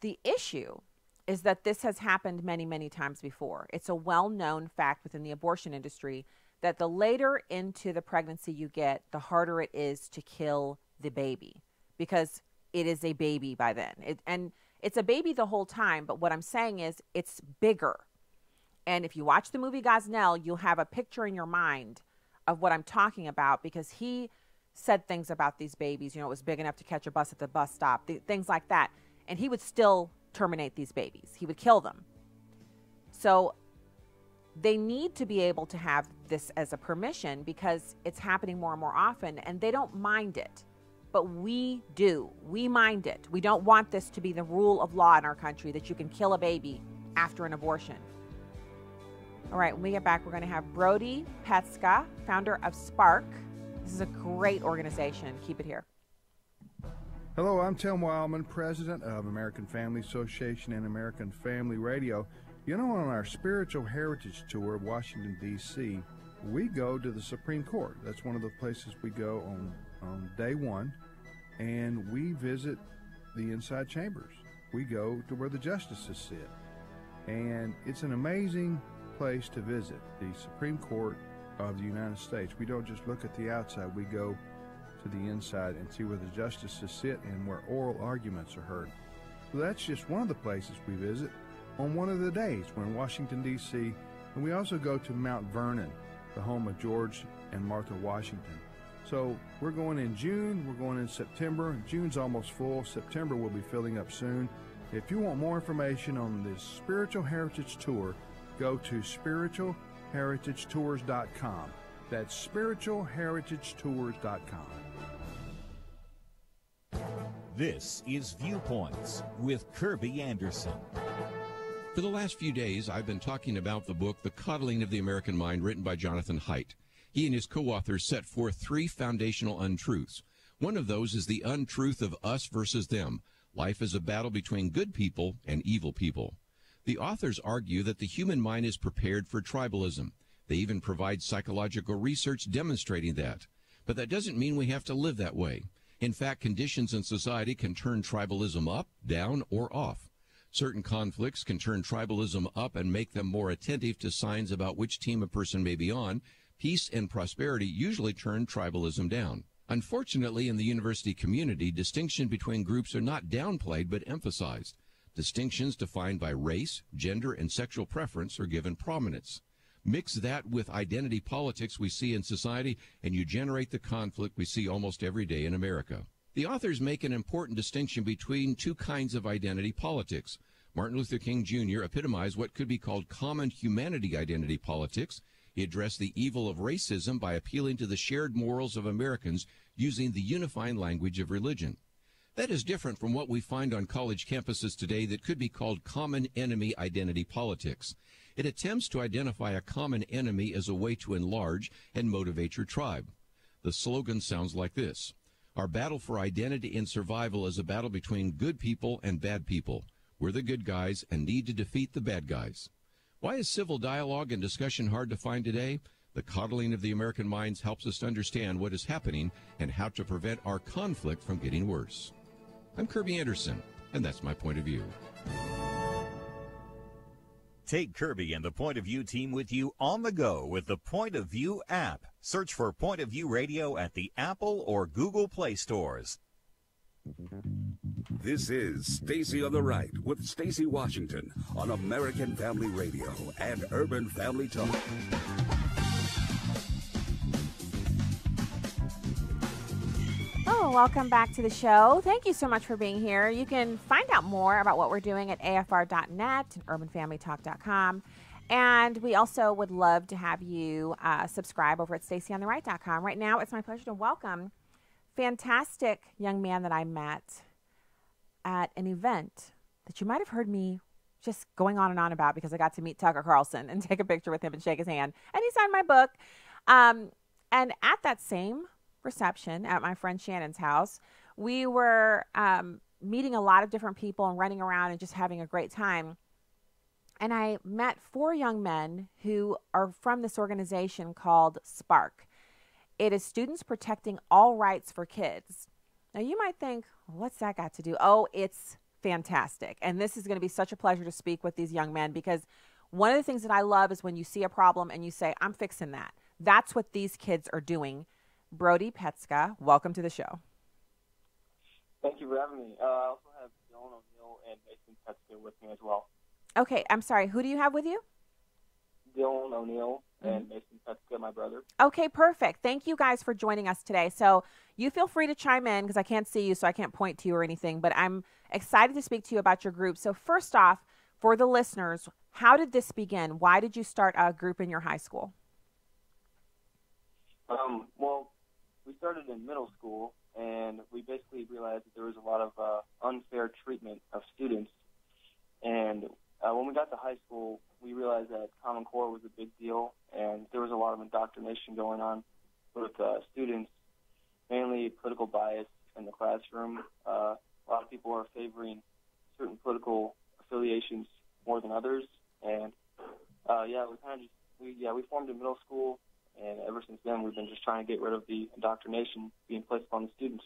S12: The issue is that this has happened many, many times before. It's a well-known fact within the abortion industry that the later into the pregnancy you get, the harder it is to kill the baby, because it is a baby by then. And it's a baby the whole time, but what I'm saying is it's bigger. And if you watch the movie Gosnell, you'll have a picture in your mind of what I'm talking about, because he said things about these babies. It was big enough to catch a bus at the bus stop, things like that. And he would still terminate these babies. He would kill them. So they need to be able to have this as a permission, because it's happening more and more often, and they don't mind it. But we do. We mind it. We don't want this to be the rule of law in our country, that you can kill a baby after an abortion. All right, when we get back, we're going to have Brody Petska, founder of Spark. This is a great organization. Keep it here.
S4: Hello, I'm Tim Wildman, president of American Family Association and American Family Radio. On our Spiritual Heritage Tour of Washington, D.C., we go to the Supreme Court. That's one of the places we go on day one, and we visit the inside chambers. We go to where the justices sit, and it's an amazing place to visit, the Supreme Court of the United States. We don't just look at the outside, we go to the inside and see where the justices sit and where oral arguments are heard. So that's just one of the places we visit on one of the days. We're in Washington, D.C., and we also go to Mount Vernon, the home of George and Martha Washington. So we're going in June, we're going in September. June's almost full. September will be filling up soon. If you want more information on this Spiritual Heritage Tour, go to spiritualheritagetours.com. That's spiritualheritagetours.com.
S18: This is Viewpoints with Kirby Anderson.
S19: For the last few days, I've been talking about the book, The Coddling of the American Mind, written by Jonathan Haidt. He and his co-authors set forth 3 foundational untruths. One of those is the untruth of us versus them. Life is a battle between good people and evil people. The authors argue that the human mind is prepared for tribalism. They even provide psychological research demonstrating that. But that doesn't mean we have to live that way. In fact, conditions in society can turn tribalism up, down, or off. Certain conflicts can turn tribalism up and make them more attentive to signs about which team a person may be on. Peace and prosperity usually turn tribalism down. Unfortunately, in the university community, distinction between groups are not downplayed but emphasized. Distinctions defined by race, gender, and sexual preference are given prominence. Mix that with identity politics we see in society, and you generate the conflict we see almost every day in America. The authors make an important distinction between two kinds of identity politics. Martin Luther King Jr. epitomized what could be called common humanity identity politics. He addressed the evil of racism by appealing to the shared morals of Americans using the unifying language of religion. That is different from what we find on college campuses today that could be called common enemy identity politics. It attempts to identify a common enemy as a way to enlarge and motivate your tribe. The slogan sounds like this: our battle for identity and survival is a battle between good people and bad people. We're the good guys and need to defeat the bad guys. Why is civil dialogue and discussion hard to find today? The coddling of the American minds helps us to understand what is happening and how to prevent our conflict from getting worse. I'm Kirby Anderson, and that's my point of view.
S18: Take Kirby and the Point of View team with you on the go with the Point of View app. Search for Point of View Radio at the Apple or Google Play stores.
S6: This is Stacy on the Right with Stacy Washington on American Family Radio and Urban Family Talk.
S12: Oh, welcome back to the show. Thank you so much for being here. You can find out more about what we're doing at afr.net and urbanfamilytalk.com. And we also would love to have you subscribe over at stacyontheright.com. Right now, it's my pleasure to welcome fantastic young man that I met at an event that you might have heard me just going on and on about because I got to meet Tucker Carlson and take a picture with him and shake his hand. And he signed my book. And at that same reception at my friend Shannon's house, we were meeting a lot of different people and running around and just having a great time. And I met 4 young men who are from this organization called Spark. It is Students Protecting All Rights for Kids. Now you might think, what's that got to do? Oh, it's fantastic. And this is going to be such a pleasure to speak with these young men because one of the things that I love is when you see a problem and you say, I'm fixing that. That's what these kids are doing. Brody, Petska, welcome to the show.
S2: Thank you for having me. I also have Dylan O'Neill and Mason Petska with me as well.
S12: Okay, I'm sorry. Who do you have with you?
S2: Dylan O'Neill and Mason Petska, my brother.
S12: Okay, perfect. Thank you guys for joining us today. So you feel free to chime in because I can't see you, so I can't point to you or anything, but I'm excited to speak to you about your group. So first off, for the listeners, how did this begin? Why did you start a group in your high school?
S2: Well, we started in middle school, and we basically realized that there was a lot of unfair treatment of students. And when we got to high school, we realized that Common Core was a big deal, and there was a lot of indoctrination going on with students, mainly political bias in the classroom. A lot of people are favoring certain political affiliations more than others, and we formed in middle school, and ever since then we've been just trying to get rid of the indoctrination being placed on the students.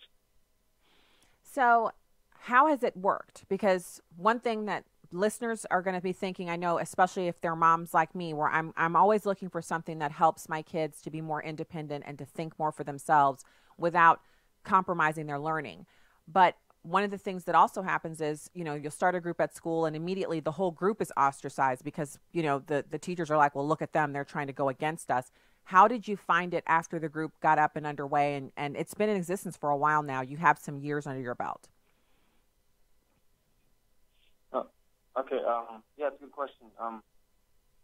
S12: So how has it worked? Because one thing that listeners are going to be thinking, I know, especially if they're moms like me, where I'm always looking for something that helps my kids to be more independent and to think more for themselves without compromising their learning. But one of the things that also happens is, you'll start a group at school and immediately the whole group is ostracized because, the teachers are like, well, look at them. They're trying to go against us. How did you find it after the group got up and underway? And it's been in existence for a while now. You have some years under your belt.
S2: Okay, it's a good question.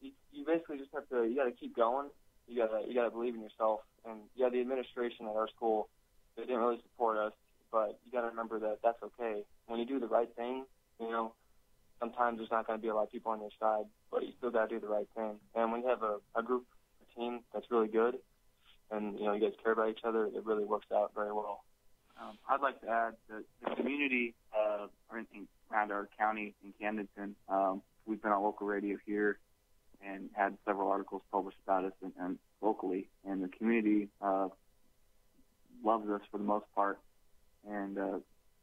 S2: You basically just got to keep going. You gotta believe in yourself. And the administration at our school, they didn't really support us, but you gotta remember that that's okay. When you do the right thing, sometimes there's not gonna be a lot of people on your side, but you still gotta do the right thing. And when you have a group, a team that's really good, and you guys care about each other, it really works out very well. I'd like to add that the community around our county in Camdenton, we've been on local radio here and had several articles published about us and locally. And the community loves us for the most part. And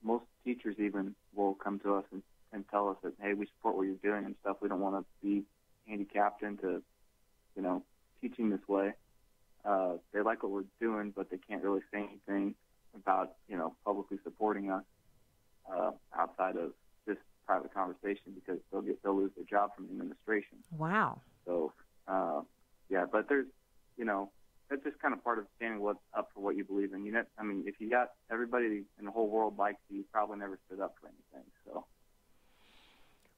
S2: most teachers even will come to us and tell us that, hey, we support what you're doing and stuff. We don't want to be handicapped into, teaching this way. They like what we're doing, but they can't really say anything about, publicly supporting us outside of just private conversation because they'll lose their job from the administration.
S12: Wow.
S2: So, but there's, that's just kind of part of standing up for what you believe in. If you got everybody in the whole world likes you probably never stood up for anything. So.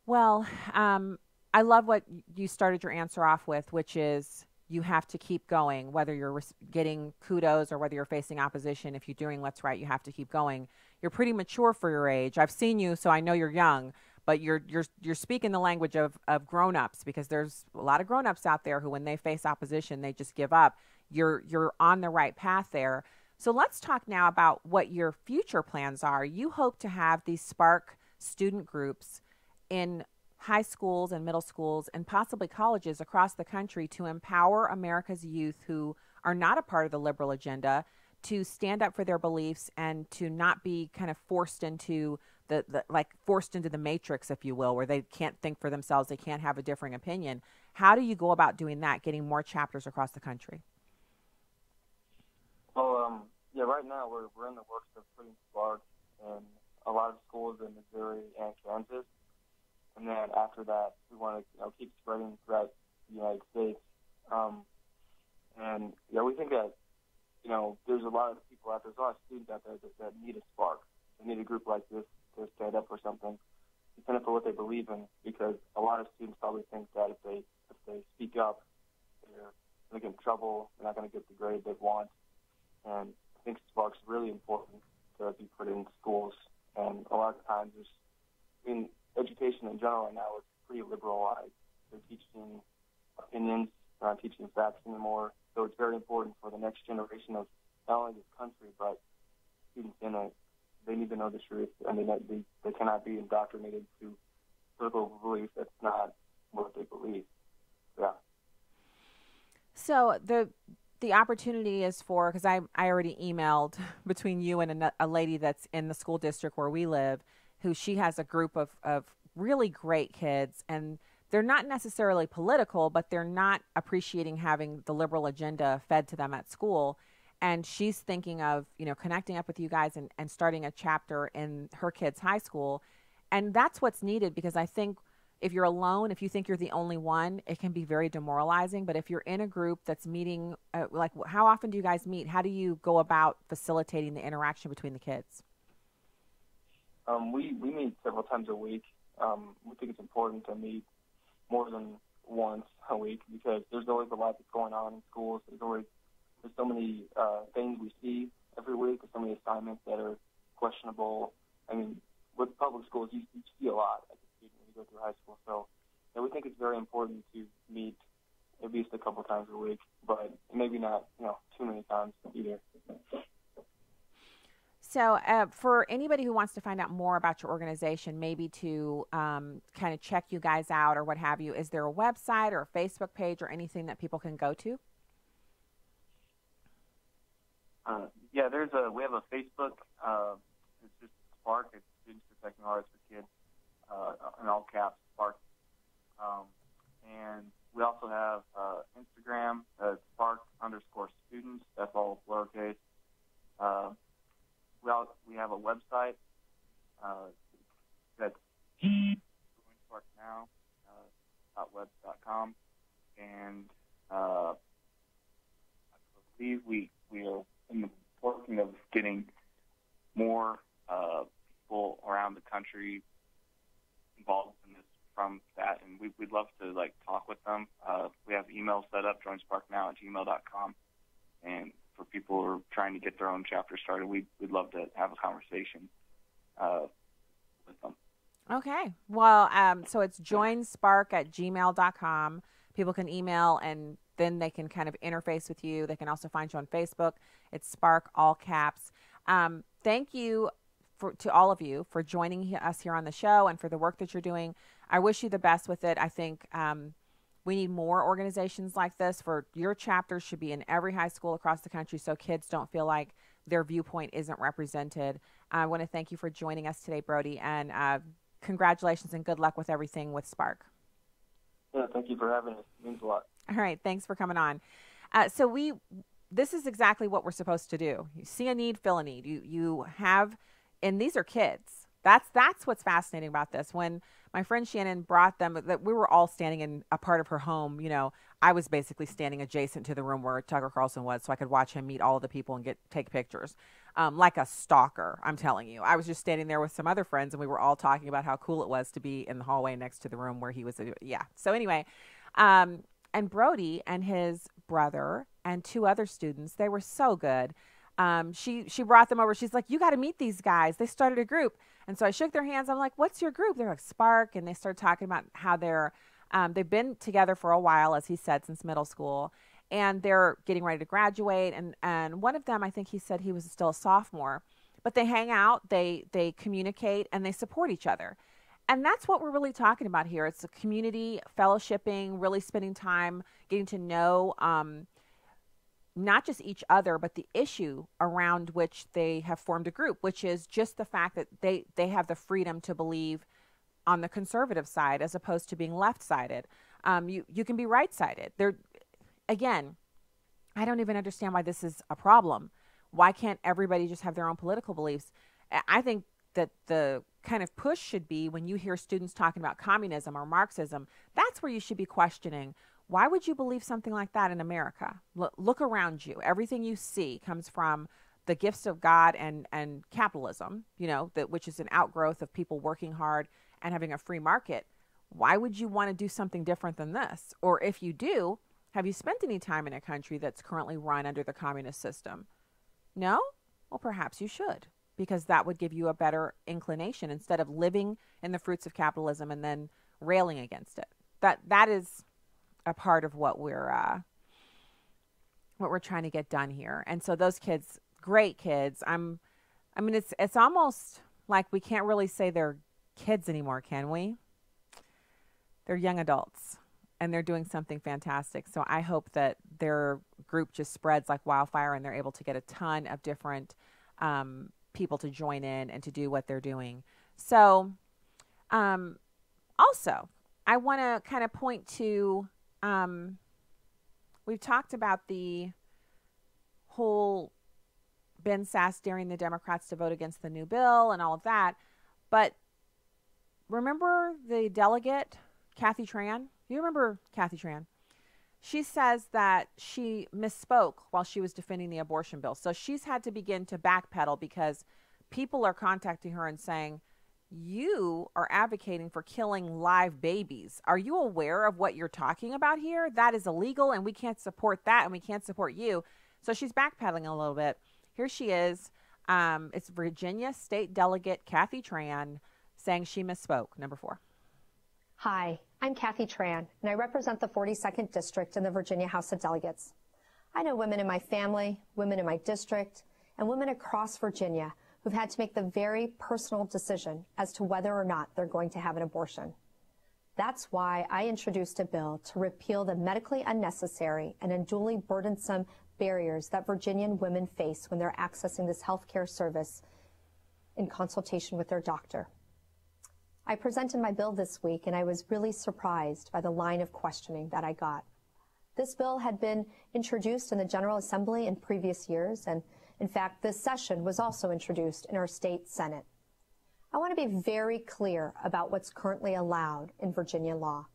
S12: Well, I love what you started your answer off with, which is you have to keep going, whether you're getting kudos or whether you're facing opposition. If you're doing what's right, you have to keep going. You're pretty mature for your age. I've seen you, so I know you're young, but you're speaking the language of grown-ups, because there's a lot of grown-ups out there who, when they face opposition, they just give up. You're on the right path there. So let's talk now about what your future plans are. You hope to have these Spark student groups in high schools and middle schools and possibly colleges across the country to empower America's youth who are not a part of the liberal agenda to stand up for their beliefs and to not be kind of forced into forced into the matrix, if you will, where they can't think for themselves, they can't have a differing opinion. How do you go about doing that, getting more chapters across the country?
S2: Well, right now we're in the works of putting Spark in a lot of schools in Missouri and Kansas. And then after that, we want to keep spreading throughout the United States. We think that, there's a lot of people out there, there's a lot of students out there that need a spark. They need a group like this to stand up for something, to stand up for what they believe in, because a lot of students probably think that if they speak up, they're going to get in trouble, they're not going to get the grade they want. And I think Spark's really important to be put in schools. And a lot of times education in general right now is pretty liberalized. They're teaching opinions, they're not teaching facts anymore. So it's very important for the next generation of not only this country, but students in it. They need to know the truth, and they cannot be indoctrinated to political belief that's not what they believe. Yeah.
S12: So the opportunity is for, because I already emailed between you and a lady that's in the school district where we live, who she has a group of really great kids, and they're not necessarily political, but they're not appreciating having the liberal agenda fed to them at school. And she's thinking of, connecting up with you guys and starting a chapter in her kids' high school. And that's what's needed, because I think if you're alone, if you think you're the only one, it can be very demoralizing. But if you're in a group that's meeting, how often do you guys meet? How do you go about facilitating the interaction between the kids?
S2: We meet several times a week. We think it's important to meet more than once a week, because there's always a lot that's going on in schools. There's so many things we see every week. There's so many assignments that are questionable. With public schools, you see a lot as a student when you go through high school. So we think it's very important to meet at least a couple times a week, but maybe not, too many times either.
S12: So for anybody who wants to find out more about your organization, maybe to kind of check you guys out or what have you, is there a website or a Facebook page or anything that people can go to?
S2: We have a Facebook. It's just Spark. It's Students Protecting Arts for Kids, in all caps, Spark. And we also have Instagram, Spark_students. That's all lowercase. We have a website that's sparknow.web.com, and I believe we are in the working of getting more people around the country involved in this from that, and we'd love to talk with them. We have email set up, joinsparknow@gmail.com, and for people who are trying to get their own chapter started, we'd love to have a conversation with them.
S12: Okay. Well, so it's joinspark@gmail.com. People can email, and then they can kind of interface with you. They can also find you on Facebook. It's Spark, all caps. Thank you to all of you for joining us here on the show and for the work that you're doing. I wish you the best with it. I think we need more organizations like this. For your chapters should be in every high school across the country so kids don't feel like their viewpoint isn't represented. I want to thank you for joining us today, Brody, and congratulations and good luck with everything with Spark.
S2: Yeah, thank you for having us. It means a lot.
S12: All right, thanks for coming on. This is exactly what we're supposed to do. You see a need, fill a need. You have, and these are kids. That's what's fascinating about this. When my friend Shannon brought them, that we were all standing in a part of her home, I was basically standing adjacent to the room where Tucker Carlson was, so I could watch him meet all of the people and take pictures, like a stalker. I'm telling you, I was just standing there with some other friends, and we were all talking about how cool it was to be in the hallway next to the room where he was. Yeah. So anyway, and Brody and his brother and 2 other students, they were so good. She brought them over. She's like, you got to meet these guys. They started a group. And so I shook their hands. I'm like, what's your group? They're like, Spark. And they started talking about how they've been together for a while, as he said, since middle school. And they're getting ready to graduate. And one of them, I think he said he was still a sophomore. But they hang out, they communicate, and they support each other. And that's what we're really talking about here. It's a community, fellowshipping, really spending time, getting to know not just each other, but the issue around which they have formed a group, which is just the fact that they have the freedom to believe on the conservative side as opposed to being left-sided. You can be right-sided. Again, I don't even understand why this is a problem. Why can't everybody just have their own political beliefs? I think that the kind of push should be when you hear students talking about communism or Marxism, that's where you should be questioning, why would you believe something like that in America? Look around you. Everything you see comes from the gifts of God and capitalism, which is an outgrowth of people working hard and having a free market. Why would you want to do something different than this? Or if you do, have you spent any time in a country that's currently run under the communist system? No? Well, perhaps you should, because that would give you a better inclination instead of living in the fruits of capitalism and then railing against it. That is a part of what we're trying to get done here. And so those kids, great kids. It's almost like we can't really say they're kids anymore, can we? They're young adults, and they're doing something fantastic. So I hope that their group just spreads like wildfire, and they're able to get a ton of different people to join in and to do what they're doing. So also, I want to kind of point to, we've talked about the whole Ben Sass daring the Democrats to vote against the new bill and all of that. But remember the delegate, Kathy Tran? You remember Kathy Tran? She says that she misspoke while she was defending the abortion bill. So she's had to begin to backpedal because people are contacting her and saying, you are advocating for killing live babies. Are you aware of what you're talking about here? That is illegal, and we can't support that, and we can't support you. So she's backpedaling a little bit. Here she is. It's Virginia State Delegate Kathy Tran saying she misspoke. Number 4.
S3: Hi, I'm Kathy Tran, and I represent the 42nd District in the Virginia House of Delegates. I know women in my family, women in my district, and women across Virginia who've had to make the very personal decision as to whether or not they're going to have an abortion. That's why I introduced a bill to repeal the medically unnecessary and unduly burdensome barriers that Virginian women face when they're accessing this health care service in consultation with their doctor. I presented my bill this week, and I was really surprised by the line of questioning that I got. This bill had been introduced in the General Assembly in previous years, and in fact, this session was also introduced in our state Senate. I want to be very clear about what's currently allowed in Virginia law.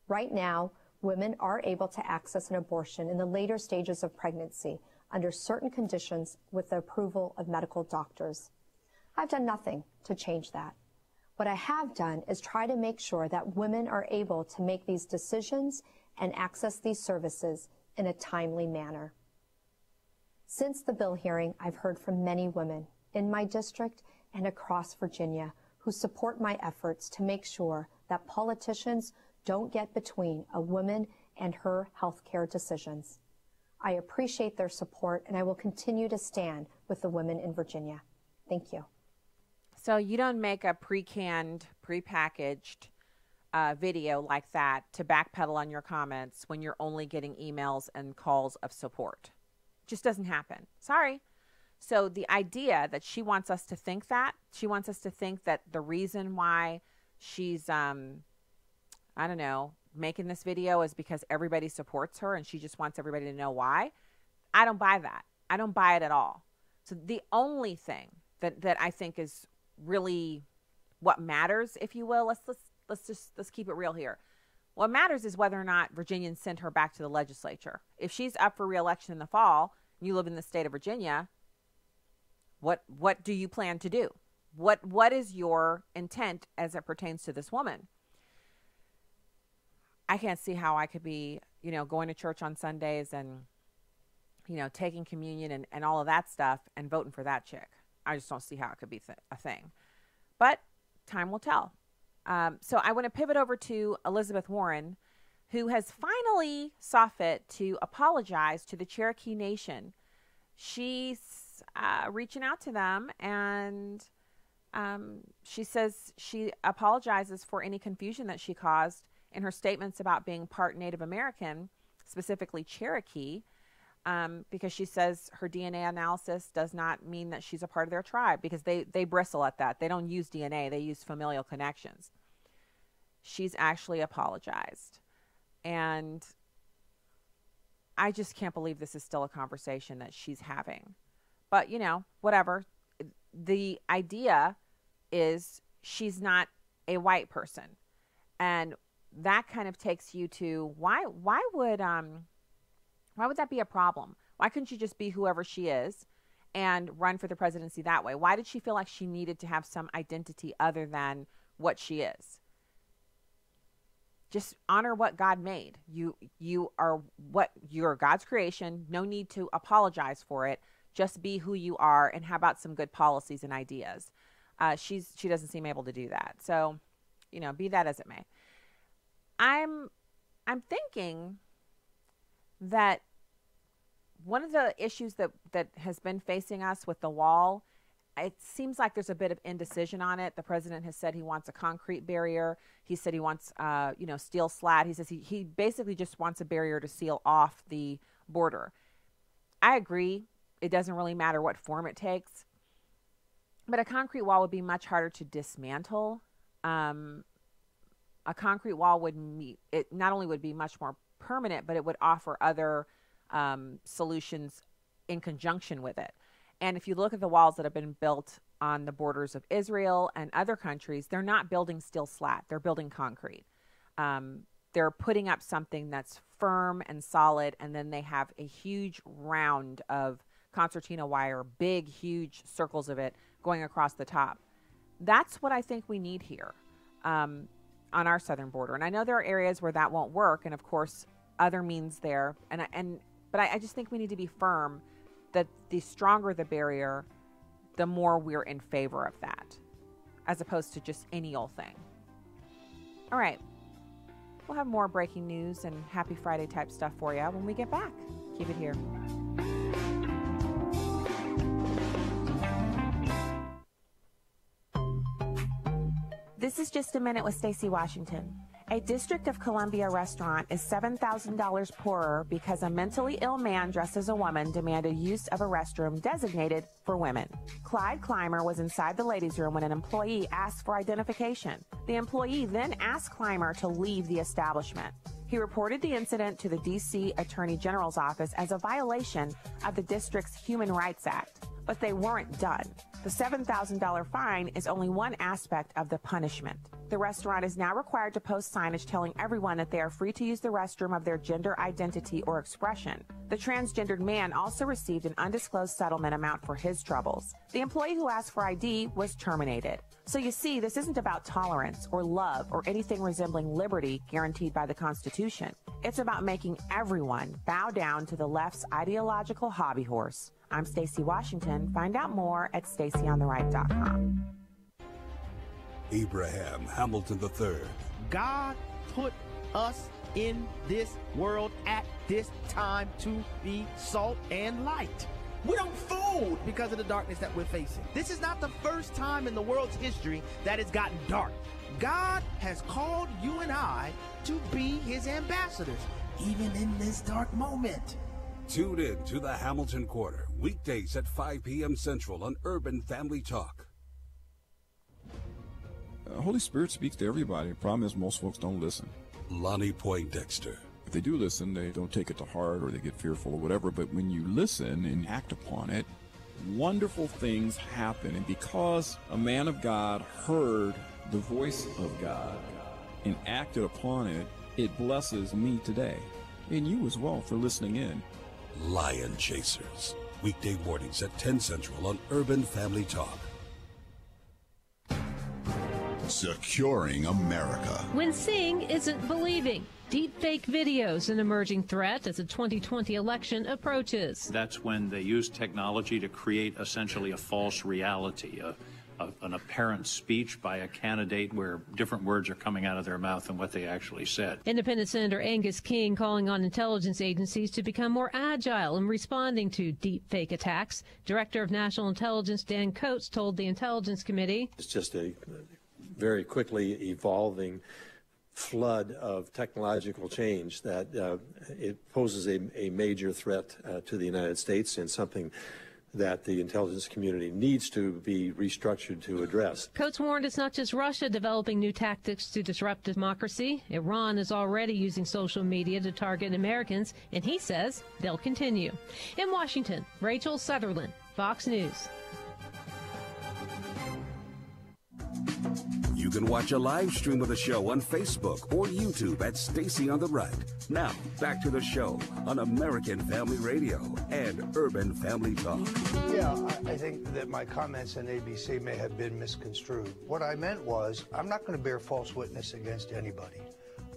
S3: Right now, women are able to access an abortion in the later stages of pregnancy under certain conditions with the approval of medical doctors. I've done nothing to change that. What I have done is try to make sure that women are able to make these decisions and access these services in a timely manner. Since the bill hearing, I've heard from many women in my district and across Virginia who support my efforts to make sure that politicians don't get between a woman and her health care decisions. I appreciate their support, and I will continue to stand with the women in Virginia. Thank you.
S12: So you don't make a pre-canned, pre-packaged video like that to backpedal on your comments when you're only getting emails and calls of support. Just doesn't happen. Sorry. So the idea that she wants us to think that, she wants us to think that the reason why she's, I don't know, making this video is because everybody supports her and she just wants everybody to know why. I don't buy that. I don't buy it at all. So the only thing that I think is really what matters, if you will, let's keep it real here. What matters is whether or not Virginians send her back to the legislature. If she's up for re-election in the fall, and you live in the state of Virginia, what do you plan to do? What is your intent as it pertains to this woman? I can't see how I could be, going to church on Sundays and, taking communion and all of that stuff and voting for that chick. I just don't see how it could be a thing. But time will tell. So I want to pivot over to Elizabeth Warren, who has finally saw fit to apologize to the Cherokee Nation. She's reaching out to them, and she says she apologizes for any confusion that she caused in her statements about being part Native American, specifically Cherokee, because she says her DNA analysis does not mean that she's a part of their tribe, because they bristle at that. They don't use DNA. They use familial connections. She's actually apologized. And I just can't believe this is still a conversation that she's having. But, whatever. The idea is she's not a white person. And that kind of takes you to why would that be a problem? Why couldn't she just be whoever she is and run for the presidency that way? Why did she feel like she needed to have some identity other than what she is? Just honor what God made. You're God's creation. No need to apologize for it. Just be who you are, and how about some good policies and ideas? She doesn't seem able to do that. So, be that as it may. I'm thinking that one of the issues that has been facing us with the wall, it seems like there's a bit of indecision on it. The president has said he wants a concrete barrier. He said he wants, steel slat. He says he basically just wants a barrier to seal off the border. I agree. It doesn't really matter what form it takes. But a concrete wall would be much harder to dismantle. A concrete wall it not only would be much more permanent, but it would offer other solutions in conjunction with it. And if you look at the walls that have been built on the borders of Israel and other countries, they're not building steel slat. They're building concrete. They're putting up something that's firm and solid, and then they have a huge round of concertina wire, big, huge circles of it going across the top. That's what I think we need here on our southern border. And I know there are areas where that won't work, and of course, other means there. But I just think we need to be firm that the stronger the barrier, the more we're in favor of that, as opposed to just any old thing. All right. We'll have more breaking news and Happy Friday type stuff for you when we get back. Keep it here. This is Just a Minute with Stacey Washington. A District of Columbia restaurant is $7,000 poorer because a mentally ill man dressed as a woman demanded use of a restroom designated for women. Clyde Clymer was inside the ladies' room when an employee asked for identification. The employee then asked Clymer to leave the establishment. He reported the incident to the D.C. Attorney General's office as a violation of the district's Human Rights Act. But they weren't done. The $7,000 fine is only one aspect of the punishment. The restaurant is now required to post signage telling everyone that they are free to use the restroom of their gender identity or expression. The transgendered man also received an undisclosed settlement amount for his troubles. The employee who asked for ID was terminated. So you see, this isn't about tolerance or love or anything resembling liberty guaranteed by the Constitution. It's about making everyone bow down to the left's ideological hobby horse. I'm Stacey Washington. Find out more at StaceyOnTheRight.com.
S6: Abraham Hamilton III.
S7: God put us in this world at this time to be salt and light. We don't fold because of the darkness that we're facing. This is not the first time in the world's history that it's gotten dark. God has called you and I to be his ambassadors, even in this dark moment.
S6: Tune in to the Hamilton Quarter, weekdays at 5 p.m. Central on Urban Family Talk.
S8: Holy Spirit speaks to everybody. The problem is most folks don't listen.
S6: Lonnie Poindexter.
S8: If they do listen, they don't take it to heart or they get fearful or whatever. But when you listen and act upon it, wonderful things happen. And because a man of God heard the voice of God and acted upon it, it blesses me today. And you as well for listening in.
S6: Lion Chasers. Weekday mornings at 10 Central on Urban Family Talk.
S20: Securing America.
S21: When seeing isn't believing. Deepfake videos an emerging threat as the 2020 election approaches.
S22: That's when they use technology to create essentially a false reality, an apparent speech by a candidate where different words are coming out of their mouth than what they actually said.
S21: Independent Senator Angus King calling on intelligence agencies to become more agile in responding to deepfake attacks. Director of National Intelligence Dan Coates told the Intelligence Committee,
S23: "It's just a very quickly evolving flood of technological change that it poses a major threat to the United States and something that the intelligence community needs to be restructured to address."
S21: Coates warned it's not just Russia developing new tactics to disrupt democracy. Iran is already using social media to target Americans, and he says they'll continue. In Washington, Rachel Sutherland, Fox News.
S6: You can watch a live stream of the show on Facebook or YouTube at Stacy on the Right. Now, back to the show on American Family Radio and Urban Family Talk.
S24: Yeah, I think that my comments on ABC may have been misconstrued. What I meant was, I'm not going to bear false witness against anybody.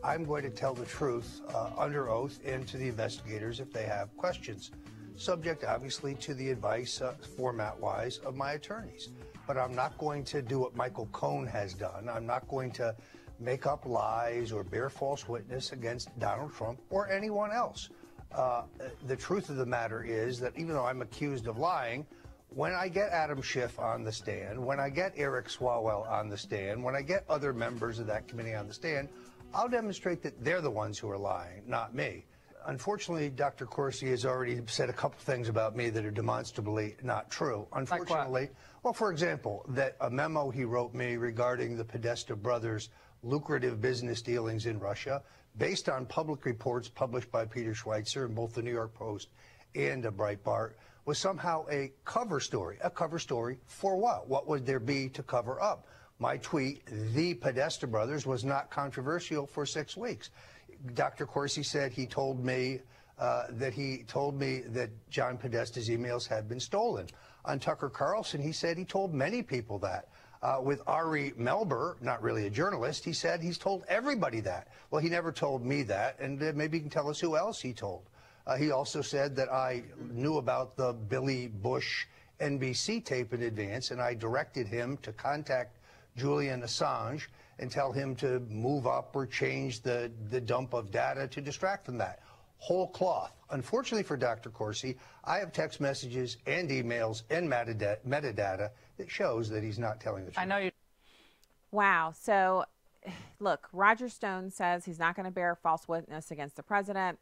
S24: I'm going to tell the truth under oath and to the investigators if they have questions, subject obviously to the advice, format-wise, of my attorneys. But I'm not going to do what Michael Cohen has done. I'm not going to make up lies or bear false witness against Donald Trump or anyone else. The truth of the matter is that even though I'm accused of lying, when I get Adam Schiff on the stand, when I get Eric Swalwell on the stand, when I get other members of that committee on the stand, I'll demonstrate that they're the ones who are lying, not me. Unfortunately, Dr. Corsi has already said a couple things about me that are demonstrably not true. Unfortunately, well, for example, that a memo he wrote me regarding the Podesta brothers' lucrative business dealings in Russia, based on public reports published by Peter Schweitzer in both the New York Post and Breitbart, was somehow a cover story. A cover story for what? What would there be to cover up? My tweet, "The Podesta brothers," was not controversial for 6 weeks. Dr. Corsi said he told me that John Podesta's emails had been stolen. On Tucker Carlson, he said he told many people that. With Ari Melber, not really a journalist, he said he's told everybody that. Well, he never told me that, and maybe he can tell us who else he told. He also said that I knew about the Billy Bush NBC tape in advance, and I directed him to contact Julian Assange and tell him to move up or change the dump of data to distract from that. Whole cloth. Unfortunately for Dr. Corsi, I have text messages and emails and metadata that shows that he's not telling the truth.
S12: I know you. Wow. So, look, Roger Stone says he's not going to bear false witness against the president.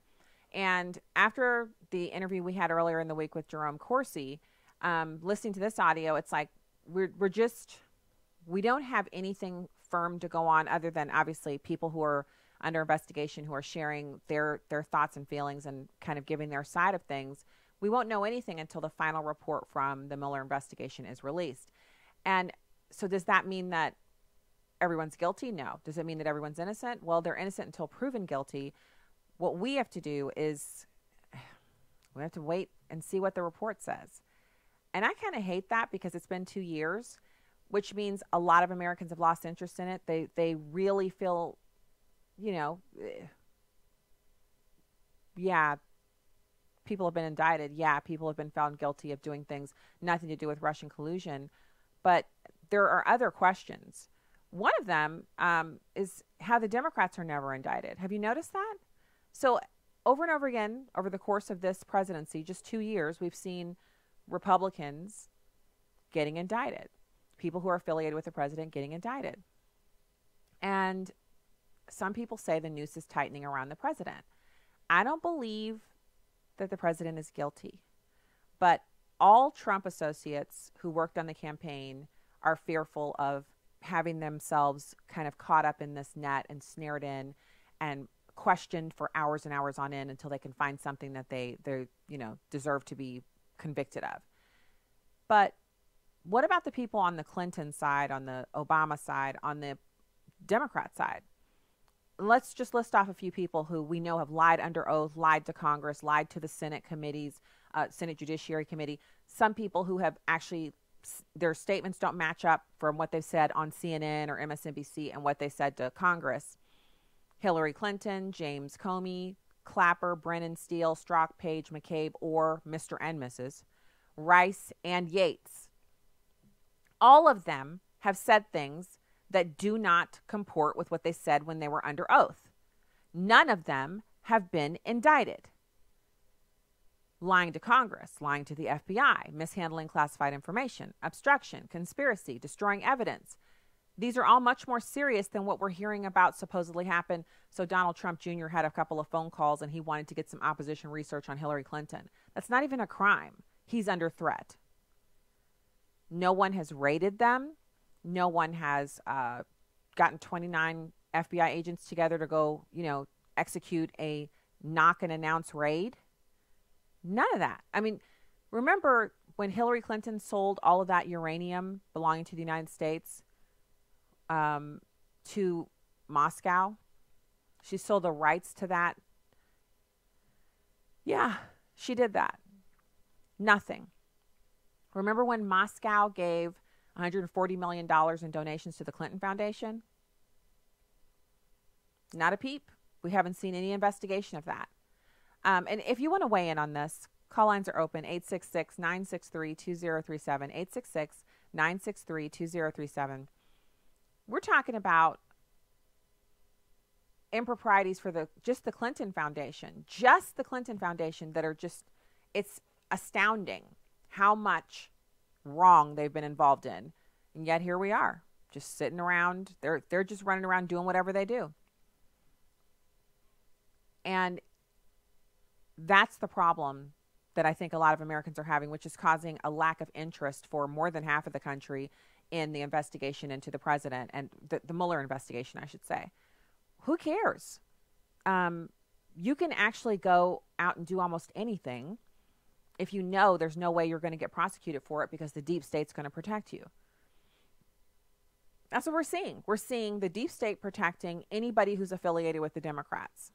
S12: And after the interview we had earlier in the week with Jerome Corsi, listening to this audio, it's like we don't have anything firm to go on other than obviously people who are under investigation who are sharing their thoughts and feelings and kind of giving their side of things. We won't know anything until the final report from the Mueller investigation is released. And so does that mean that everyone's guilty? No. Does it mean that everyone's innocent? Well, they're innocent until proven guilty. What we have to do is we have to wait and see what the report says. And I kind of hate that because it's been 2 years, which means a lot of Americans have lost interest in it. They really feel, yeah, people have been indicted. Yeah, people have been found guilty of doing things nothing to do with Russian collusion. But there are other questions. One of them is how the Democrats are never indicted. Have you noticed that? So over and over again, over the course of this presidency, just 2 years, we've seen Republicans getting indicted. People who are affiliated with the president getting indicted. And some people say the noose is tightening around the president. I don't believe that the president is guilty. But all Trump associates who worked on the campaign are fearful of having themselves kind of caught up in this net and snared in and questioned for hours and hours on end until they can find something that they deserve to be convicted of. But what about the people on the Clinton side, on the Obama side, on the Democrat side? Let's just list off a few people who we know have lied under oath, lied to Congress, lied to the Senate committees, Senate Judiciary Committee. Some people who have actually, their statements don't match up from what they've said on CNN or MSNBC and what they said to Congress. Hillary Clinton, James Comey, Clapper, Brennan Steele, Strzok, Page, McCabe, or Mr. and Mrs., Rice, and Yates. All of them have said things that do not comport with what they said when they were under oath. None of them have been indicted. Lying to Congress, lying to the FBI, mishandling classified information, obstruction, conspiracy, destroying evidence. These are all much more serious than what we're hearing about supposedly happened. So Donald Trump Jr. had a couple of phone calls and he wanted to get some opposition research on Hillary Clinton. That's not even a crime. He's under threat. No one has raided them. No one has gotten 29 FBI agents together to go, execute a knock and announce raid. None of that. I mean, remember when Hillary Clinton sold all of that uranium belonging to the United States to Moscow? She sold the rights to that. Yeah, she did that. Nothing. Remember when Moscow gave $140 million in donations to the Clinton Foundation? Not a peep. We haven't seen any investigation of that. And if you want to weigh in on this, call lines are open, 866-963-2037, 866-963-2037. We're talking about improprieties for just the Clinton Foundation, that are just, it's astounding how much wrong they've been involved in. And yet here we are, just sitting around. They're just running around doing whatever they do. And that's the problem that I think a lot of Americans are having, which is causing a lack of interest for more than half of the country in the investigation into the president and the Mueller investigation, I should say. Who cares? You can actually go out and do almost anything if you know there's no way you're going to get prosecuted for it because the deep state's going to protect you. That's what we're seeing. We're seeing the deep state protecting anybody who's affiliated with the Democrats.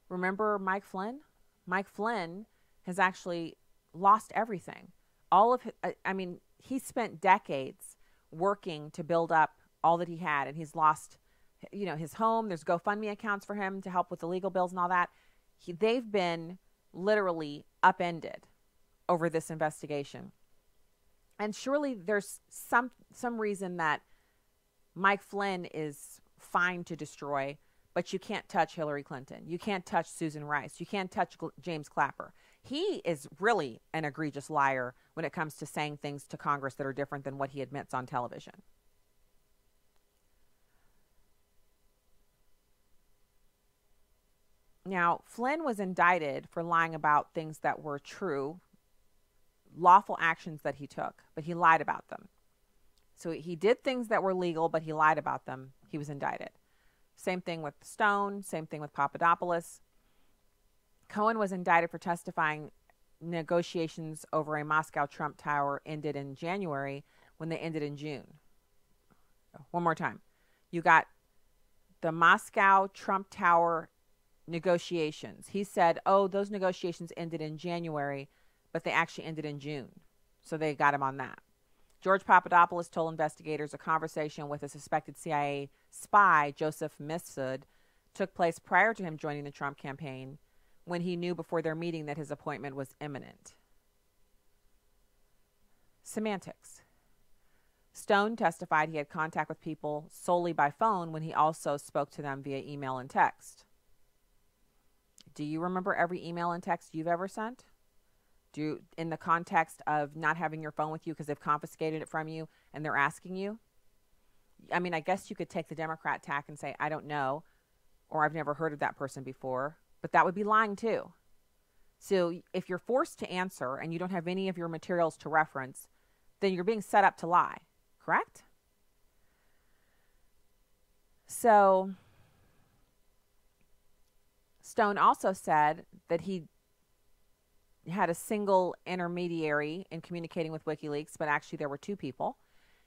S12: Remember Mike Flynn? Mike Flynn has actually lost everything. He spent decades working to build up all that he had, and he's lost, his home. There's GoFundMe accounts for him to help with the legal bills and all that. They've been literally upended over this investigation. And surely there's some reason that Mike Flynn is fine to destroy, but you can't touch Hillary Clinton. You can't touch Susan Rice. You can't touch James Clapper. He is really an egregious liar when it comes to saying things to Congress that are different than what he admits on television. Now, Flynn was indicted for lying about things that were true, lawful actions that he took, but he lied about them. So he did things that were legal, but he lied about them. He was indicted. Same thing with Stone, same thing with Papadopoulos. Cohen was indicted for testifying negotiations over a Moscow Trump Tower ended in January when they ended in June. One more time. You got the Moscow Trump Tower negotiations. He said, those negotiations ended in January, but they actually ended in June. So they got him on that. George Papadopoulos told investigators a conversation with a suspected CIA spy, Joseph Mifsud, took place prior to him joining the Trump campaign when he knew before their meeting that his appointment was imminent. Semantics. Stone testified he had contact with people solely by phone when he also spoke to them via email and text. Do you remember every email and text you've ever sent? In the context of not having your phone with you because they've confiscated it from you and they're asking you? I mean, I guess you could take the Democrat tack and say, I don't know, or I've never heard of that person before, but that would be lying too. So if you're forced to answer and you don't have any of your materials to reference, then you're being set up to lie, correct? So Stone also said that he had a single intermediary in communicating with WikiLeaks, but actually there were two people.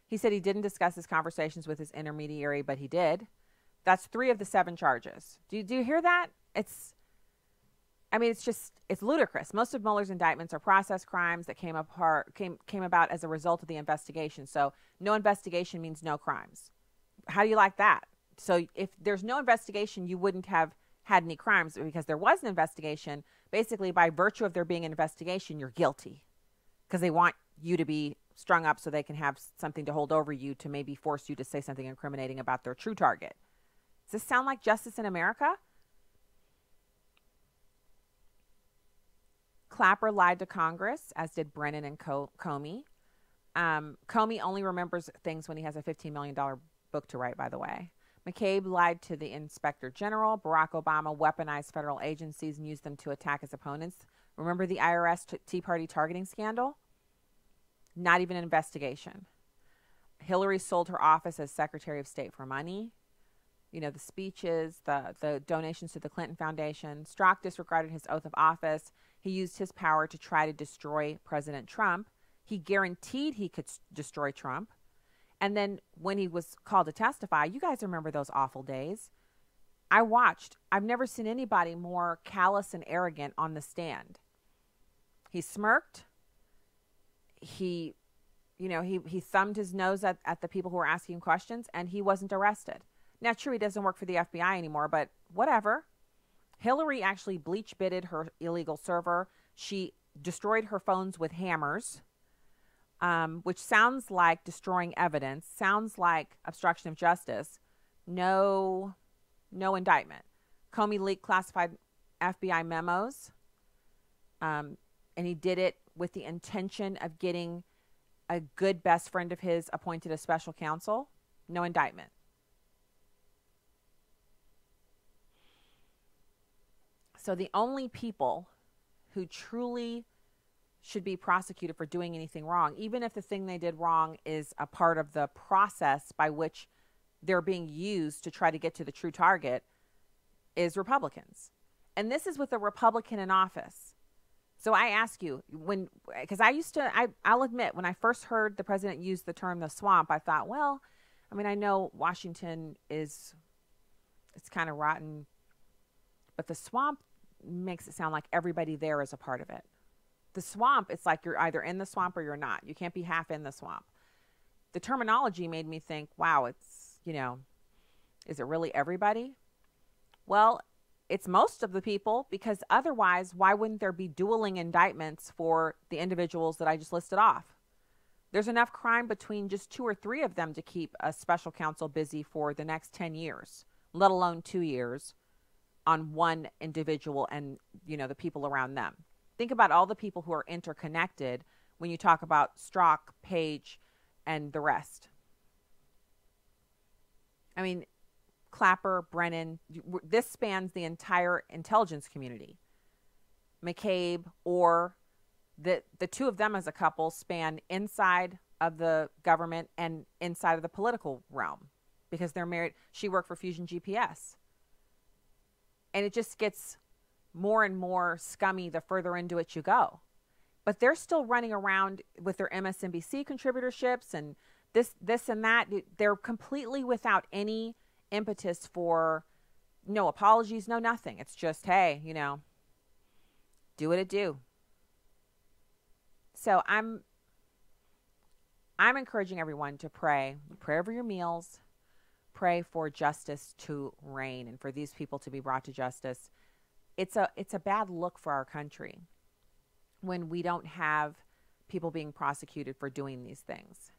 S12: He said he didn't discuss his conversations with his intermediary, but he did. That's 3 of the 7 charges. Do you hear that? It's ludicrous. Most of Mueller's indictments are process crimes that came about as a result of the investigation. So no investigation means no crimes. How do you like that? So if there's no investigation, you wouldn't have had any crimes, because there was an investigation. Basically, by virtue of there being an investigation, you're guilty because they want you to be strung up so they can have something to hold over you to maybe force you to say something incriminating about their true target. Does this sound like justice in America? Clapper lied to Congress, as did Brennan and Comey. Comey only remembers things when he has a $15 million book to write, by the way. McCabe lied to the Inspector General. Barack Obama weaponized federal agencies and used them to attack his opponents. Remember the IRS Tea Party targeting scandal? Not even an investigation. Hillary sold her office as Secretary of State for money. You know, the speeches, the donations to the Clinton Foundation. Strzok disregarded his oath of office. He used his power to try to destroy President Trump. He guaranteed he could destroy Trump. And then when he was called to testify, you guys remember those awful days. I've never seen anybody more callous and arrogant on the stand. He smirked. He thumbed his nose at the people who were asking questions, and he wasn't arrested. Now, true, he doesn't work for the FBI anymore, but whatever. Hillary actually bleach-bitted her illegal server. She destroyed her phones with hammers, which sounds like destroying evidence, sounds like obstruction of justice. No indictment. Comey leaked classified FBI memos, and he did it with the intention of getting a good best friend of his appointed as special counsel. No indictment. So the only people who truly should be prosecuted for doing anything wrong, even if the thing they did wrong is a part of the process by which they're being used to try to get to the true target, is Republicans. And this is with a Republican in office. So I ask you, because I'll admit, when I first heard the president use the term the swamp, I thought, well, I mean, I know Washington it's kind of rotten, but the swamp makes it sound like everybody there is a part of it. The swamp, it's like you're either in the swamp or you're not. You can't be half in the swamp. The terminology made me think, wow, it's, is it really everybody? Well, it's most of the people, because otherwise, why wouldn't there be dueling indictments for the individuals that I just listed off? There's enough crime between just 2 or 3 of them to keep a special counsel busy for the next 10 years, let alone 2 years on one individual and, the people around them. Think about all the people who are interconnected when you talk about Strzok, Page, and the rest. I mean, Clapper, Brennan, this spans the entire intelligence community. McCabe, or the 2 of them as a couple span inside of the government and inside of the political realm because they're married. She worked for Fusion GPS. And it just gets more and more scummy the further into it you go. But they're still running around with their MSNBC contributorships and this and that. They're completely without any impetus for no apologies, no nothing. It's just, hey, do what it do. So I'm encouraging everyone to pray over your meals, pray for justice to reign and for these people to be brought to justice. It's a bad look for our country when we don't have people being prosecuted for doing these things.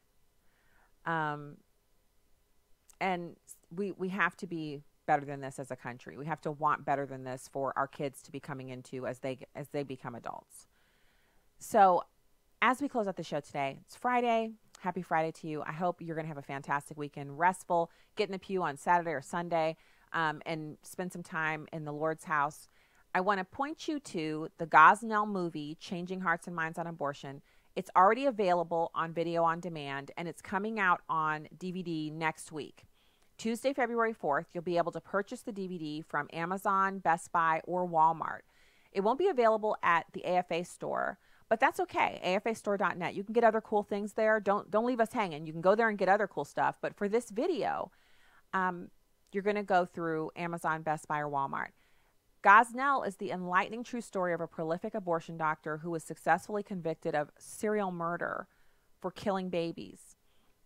S12: And we have to be better than this as a country. We have to want better than this for our kids to be coming into as they become adults. So as we close out the show today, it's Friday. Happy Friday to you. I hope you're going to have a fantastic weekend, restful, get in the pew on Saturday or Sunday, and spend some time in the Lord's house. I want to point you to the Gosnell movie, Changing Hearts and Minds on Abortion. It's already available on video on demand, and it's coming out on DVD next week. Tuesday, February 4th, you'll be able to purchase the DVD from Amazon, Best Buy, or Walmart. It won't be available at the AFA store, but that's okay. AFAstore.net. You can get other cool things there. Don't leave us hanging. You can go there and get other cool stuff. But for this video, you're going to go through Amazon, Best Buy, or Walmart. Gosnell is the enlightening true story of a prolific abortion doctor who was successfully convicted of serial murder for killing babies.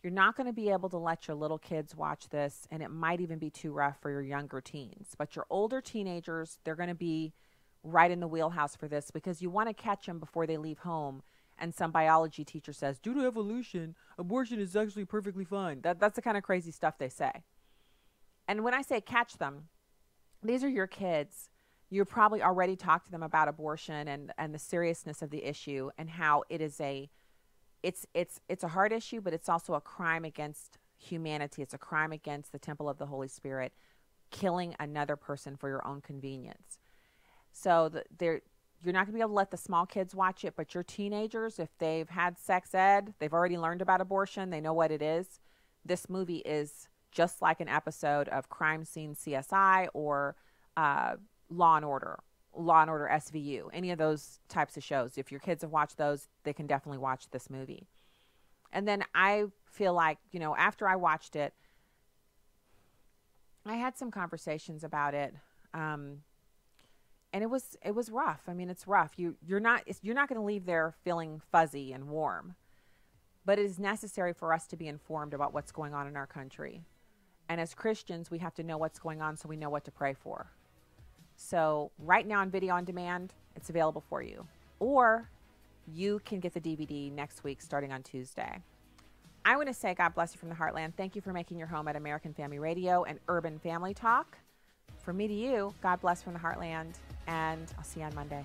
S12: You're not going to be able to let your little kids watch this, and it might even be too rough for your younger teens. But your older teenagers, they're going to be right in the wheelhouse for this because you want to catch them before they leave home and some biology teacher says, due to evolution, abortion is actually perfectly fine. That's the kind of crazy stuff they say. And when I say catch them, these are your kids. You probably already talked to them about abortion and the seriousness of the issue and how it is it's a hard issue, but it's also a crime against humanity. It's a crime against the temple of the Holy Spirit, killing another person for your own convenience. So you're not going to be able to let the small kids watch it, but your teenagers, if they've had sex ed, they've already learned about abortion, they know what it is. This movie is just like an episode of Crime Scene CSI or Law and Order SVU, any of those types of shows. If your kids have watched those, they can definitely watch this movie. And then I feel like, after I watched it, I had some conversations about it. And it was rough. I mean, it's rough. You're not going to leave there feeling fuzzy and warm, but it is necessary for us to be informed about what's going on in our country. And as Christians, we have to know what's going on so we know what to pray for. So right now on video on demand, it's available for you. Or you can get the DVD next week starting on Tuesday. I want to say God bless you from the Heartland. Thank you for making your home at American Family Radio and Urban Family Talk. From me to you, God bless from the Heartland, and I'll see you on Monday.